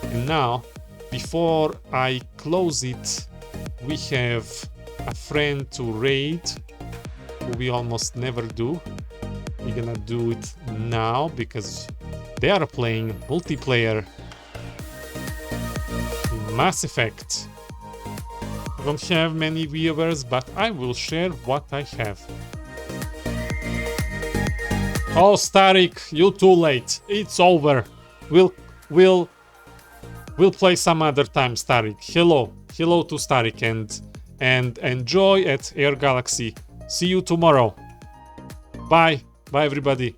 A: And now, before I close it, we have a friend to raid, who we almost never do. We're gonna do it now because they are playing multiplayer in Mass Effect. I don't have many viewers, but I will share what I have. Oh, Starik, you too late. It's over. We'll play some other time, Starik. Hello to Starik, and enjoy at Air Galaxy. See you tomorrow. Bye everybody.